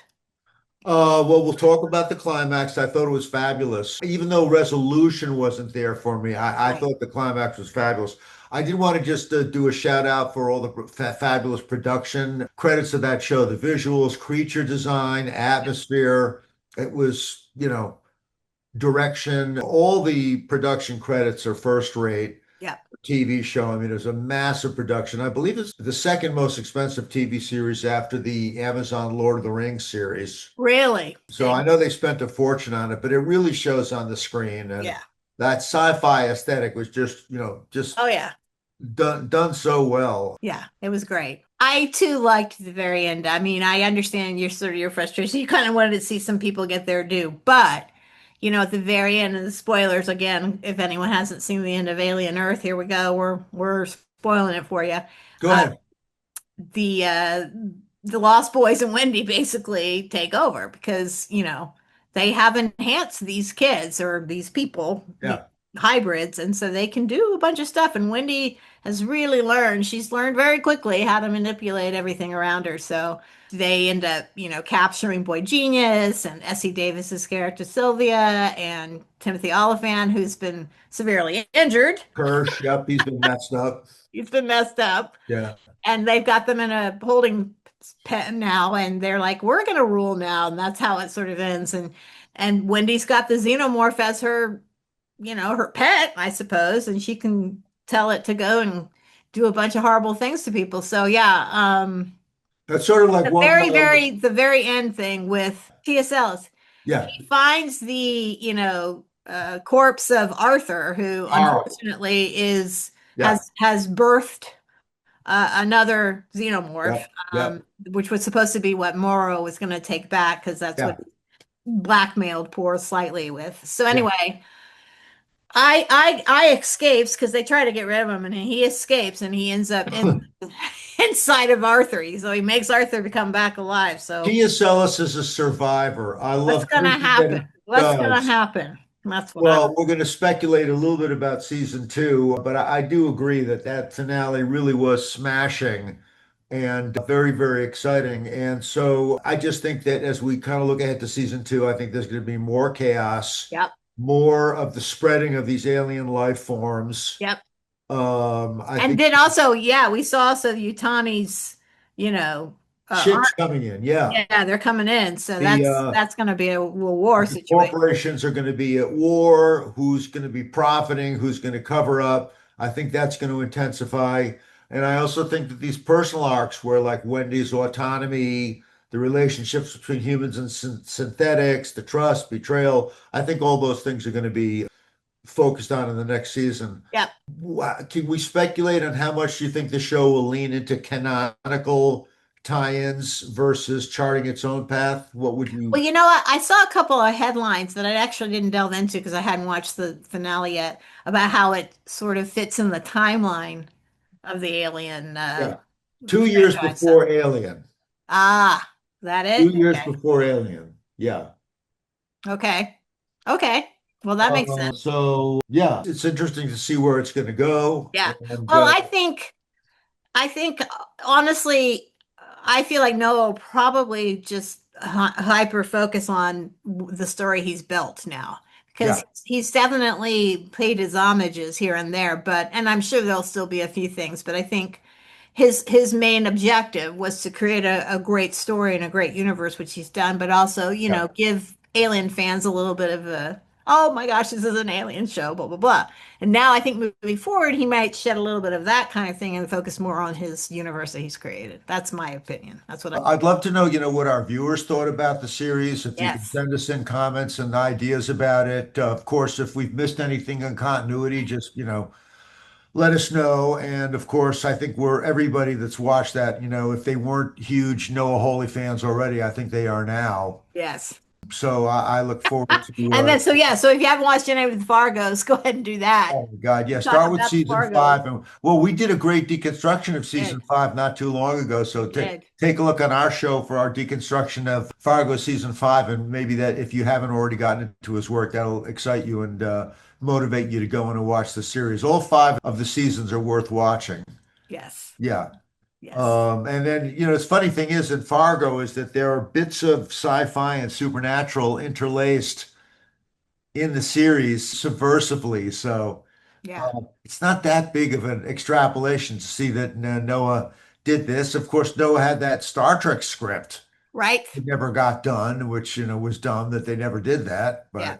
well, we'll talk about the climax. I thought it was fabulous. Even though resolution wasn't there for me, I Right. thought the climax was fabulous. I did want to just do a shout out for all the fabulous production credits of that show, the visuals, creature design, atmosphere. It was, direction. All the production credits are first rate. Yeah. TV show. I mean, it was a massive production. I believe it's the second most expensive TV series after the Amazon Lord of the Rings series. Really? So I know they spent a fortune on it, but it really shows on the screen. And Yeah. that sci-fi aesthetic was just, just Oh yeah. done so well. Yeah, it was great. I too liked the very end. I mean, I understand your frustration. You kind of wanted to see some people get their due, but at the very end of the spoilers again, if anyone hasn't seen the end of Alien Earth, here we go. We're spoiling it for you. Go ahead. The Lost Boys and Wendy basically take over because, they have enhanced these kids or these people, Yeah. hybrids, and so they can do a bunch of stuff. And Wendy has really she's learned very quickly how to manipulate everything around her. So they end up, capturing Boy Genius and Essie Davis's character Sylvia and Timothy Oliphant, who's been severely injured. Kirsch, yep, he's been messed up. He's been messed up. Yeah. And they've got them in a holding pen now, and they're like, we're gonna rule now, and that's how it sort of ends. And Wendy's got the xenomorph as her, her pet, I suppose, and she can tell it to go and do a bunch of horrible things to people. So yeah, That's sort of like the one the very end thing with TSLs. yeah. He finds the, corpse of Arthur, who Carl. unfortunately Yeah. has birthed another xenomorph, Yeah. which was supposed to be what Morrow was going to take back because that's Yeah. what blackmailed poor Slightly with. So anyway, I escapes because they try to get rid of him, and he escapes, and he ends up inside of Arthur. So he makes Arthur come back alive. So Tia Celis is a survivor. I love what's going to everything that it happen? What's going to does. happen? That's what Well, we're going to speculate a little bit about season two, but I do agree that that finale really was smashing and very, very exciting. And so I just think that as we kind of look ahead to season two, I think there's going to be more chaos, Yep. more of the spreading of these alien life forms. Yep. I And think then also, yeah, we saw also Utani's, ships coming in. Yeah. yeah, they're coming in. So The, that's going to be a war the situation. corporations are going to be at war. Who's going to be profiting? Who's going to cover up? I think that's going to intensify. And I also think that these personal arcs where like Wendy's autonomy, the relationships between humans and synthetics, the trust, betrayal, I think all those things are going to be focused on in the next season. Yep. Can we speculate on how much you think the show will lean into canonical tie-ins versus charting its own path? What would you? Well, I saw a couple of headlines that I actually didn't delve into because I hadn't watched the finale yet about how it sort of fits in the timeline of the Alien Yeah. 2 years franchise. before Alien. Ah, that it? 2 years Okay. before Alien. Yeah. Okay. Okay. Well, that makes sense. So yeah, it's interesting to see where it's going to go. Yeah. And, Well, I think honestly, I feel like Noah will probably just hyper focus on the story he's built now because yeah, he's definitely paid his homages here and there, but and I'm sure there'll still be a few things, but I think his main objective was to create a great story and a great universe, which he's done, but also, you yeah. know, give Alien fans a little bit of a, oh my gosh, this is an Alien show, blah, blah, blah. And now I think moving forward, he might shed a little bit of that kind of thing and focus more on his universe that he's created. That's my opinion. That's what I I'd love to know, what our viewers thought about the series. If you can Yes. send us in comments and ideas about it. Of course, if we've missed anything in continuity, just, let us know. And of course, I think we're everybody that's watched that, if they weren't huge Noah Hawley fans already, I think they are now. Yes. So I look forward to, And then, so yeah, so if you haven't watched any of the Fargos, go ahead and do that. oh my God, yeah, Talk start with about the season Fargos. 5. And well, we did a great deconstruction of Did. season 5 not too long ago. So Did. take a look on our show for our deconstruction of Fargo season 5. And maybe that if you haven't already gotten into his work, that'll excite you and motivate you to go in and watch the series. All 5 of the seasons are worth watching. Yes. Yeah. Yes. And then, the funny thing is in Fargo is that there are bits of sci-fi and supernatural interlaced in the series subversively. So Yeah. it's not that big of an extrapolation to see that Noah did this. Of course, Noah had that Star Trek script. Right. It never got done, which, was dumb that they never did that. But Yeah.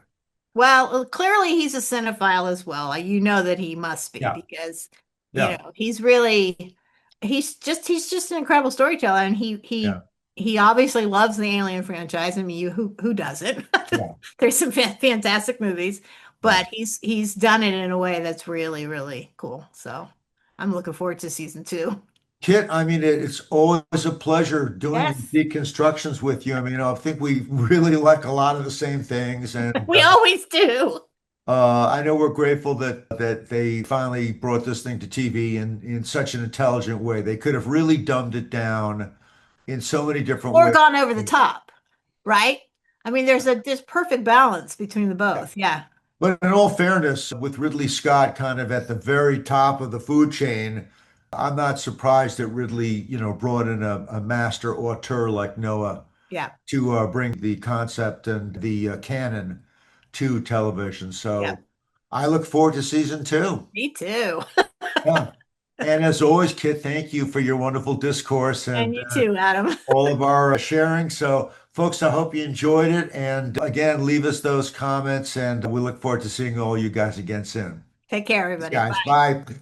Well, clearly he's a cinephile as well. You know that he must be Yeah. because Yeah. he's really he's just an incredible storyteller, and he obviously loves the Alien franchise. I mean, who doesn't? Yeah. There's some fantastic movies, but he's done it in a way that's really, really cool. So I'm looking forward to season 2. Kit, I mean, it's always a pleasure doing Yes. deconstructions with you. I mean, I think we really like a lot of the same things, and We always do. I know we're grateful that they finally brought this thing to TV in such an intelligent way. They could have really dumbed it down in so many different Or ways. gone over the top, right? I mean, there's perfect balance between the both. Yeah. But in all fairness, with Ridley Scott kind of at the very top of the food chain, I'm not surprised that Ridley, brought in a master auteur like Noah Yeah. to bring the concept and the canon to television. So Yeah. I look forward to season 2. Me too. Yeah. And as always, Kit, thank you for your wonderful discourse And you too, Adam. all of our sharing. So, folks, I hope you enjoyed it. And again, leave us those comments, and we look forward to seeing all you guys again soon. Take care, everybody. Guys, Bye. bye.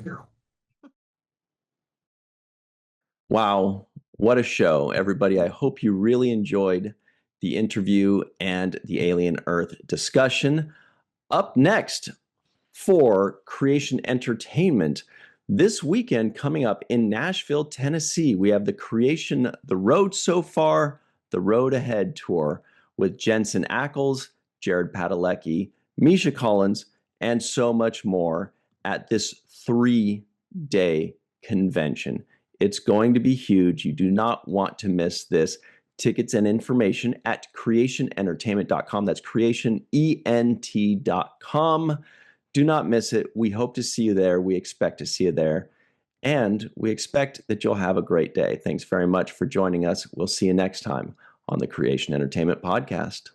Wow, what a show, everybody. I hope you really enjoyed the interview and the Alien Earth discussion. Up next for Creation Entertainment, this weekend coming up in Nashville, Tennessee, we have the Road So Far, The Road Ahead tour with Jensen Ackles, Jared Padalecki, Misha Collins, and so much more at this 3-day convention. It's going to be huge. You do not want to miss this. Tickets and information at creationentertainment.com. That's creationent.com. Do not miss it. We hope to see you there. We expect to see you there. And we expect that you'll have a great day. Thanks very much for joining us. We'll see you next time on the Creation Entertainment Podcast.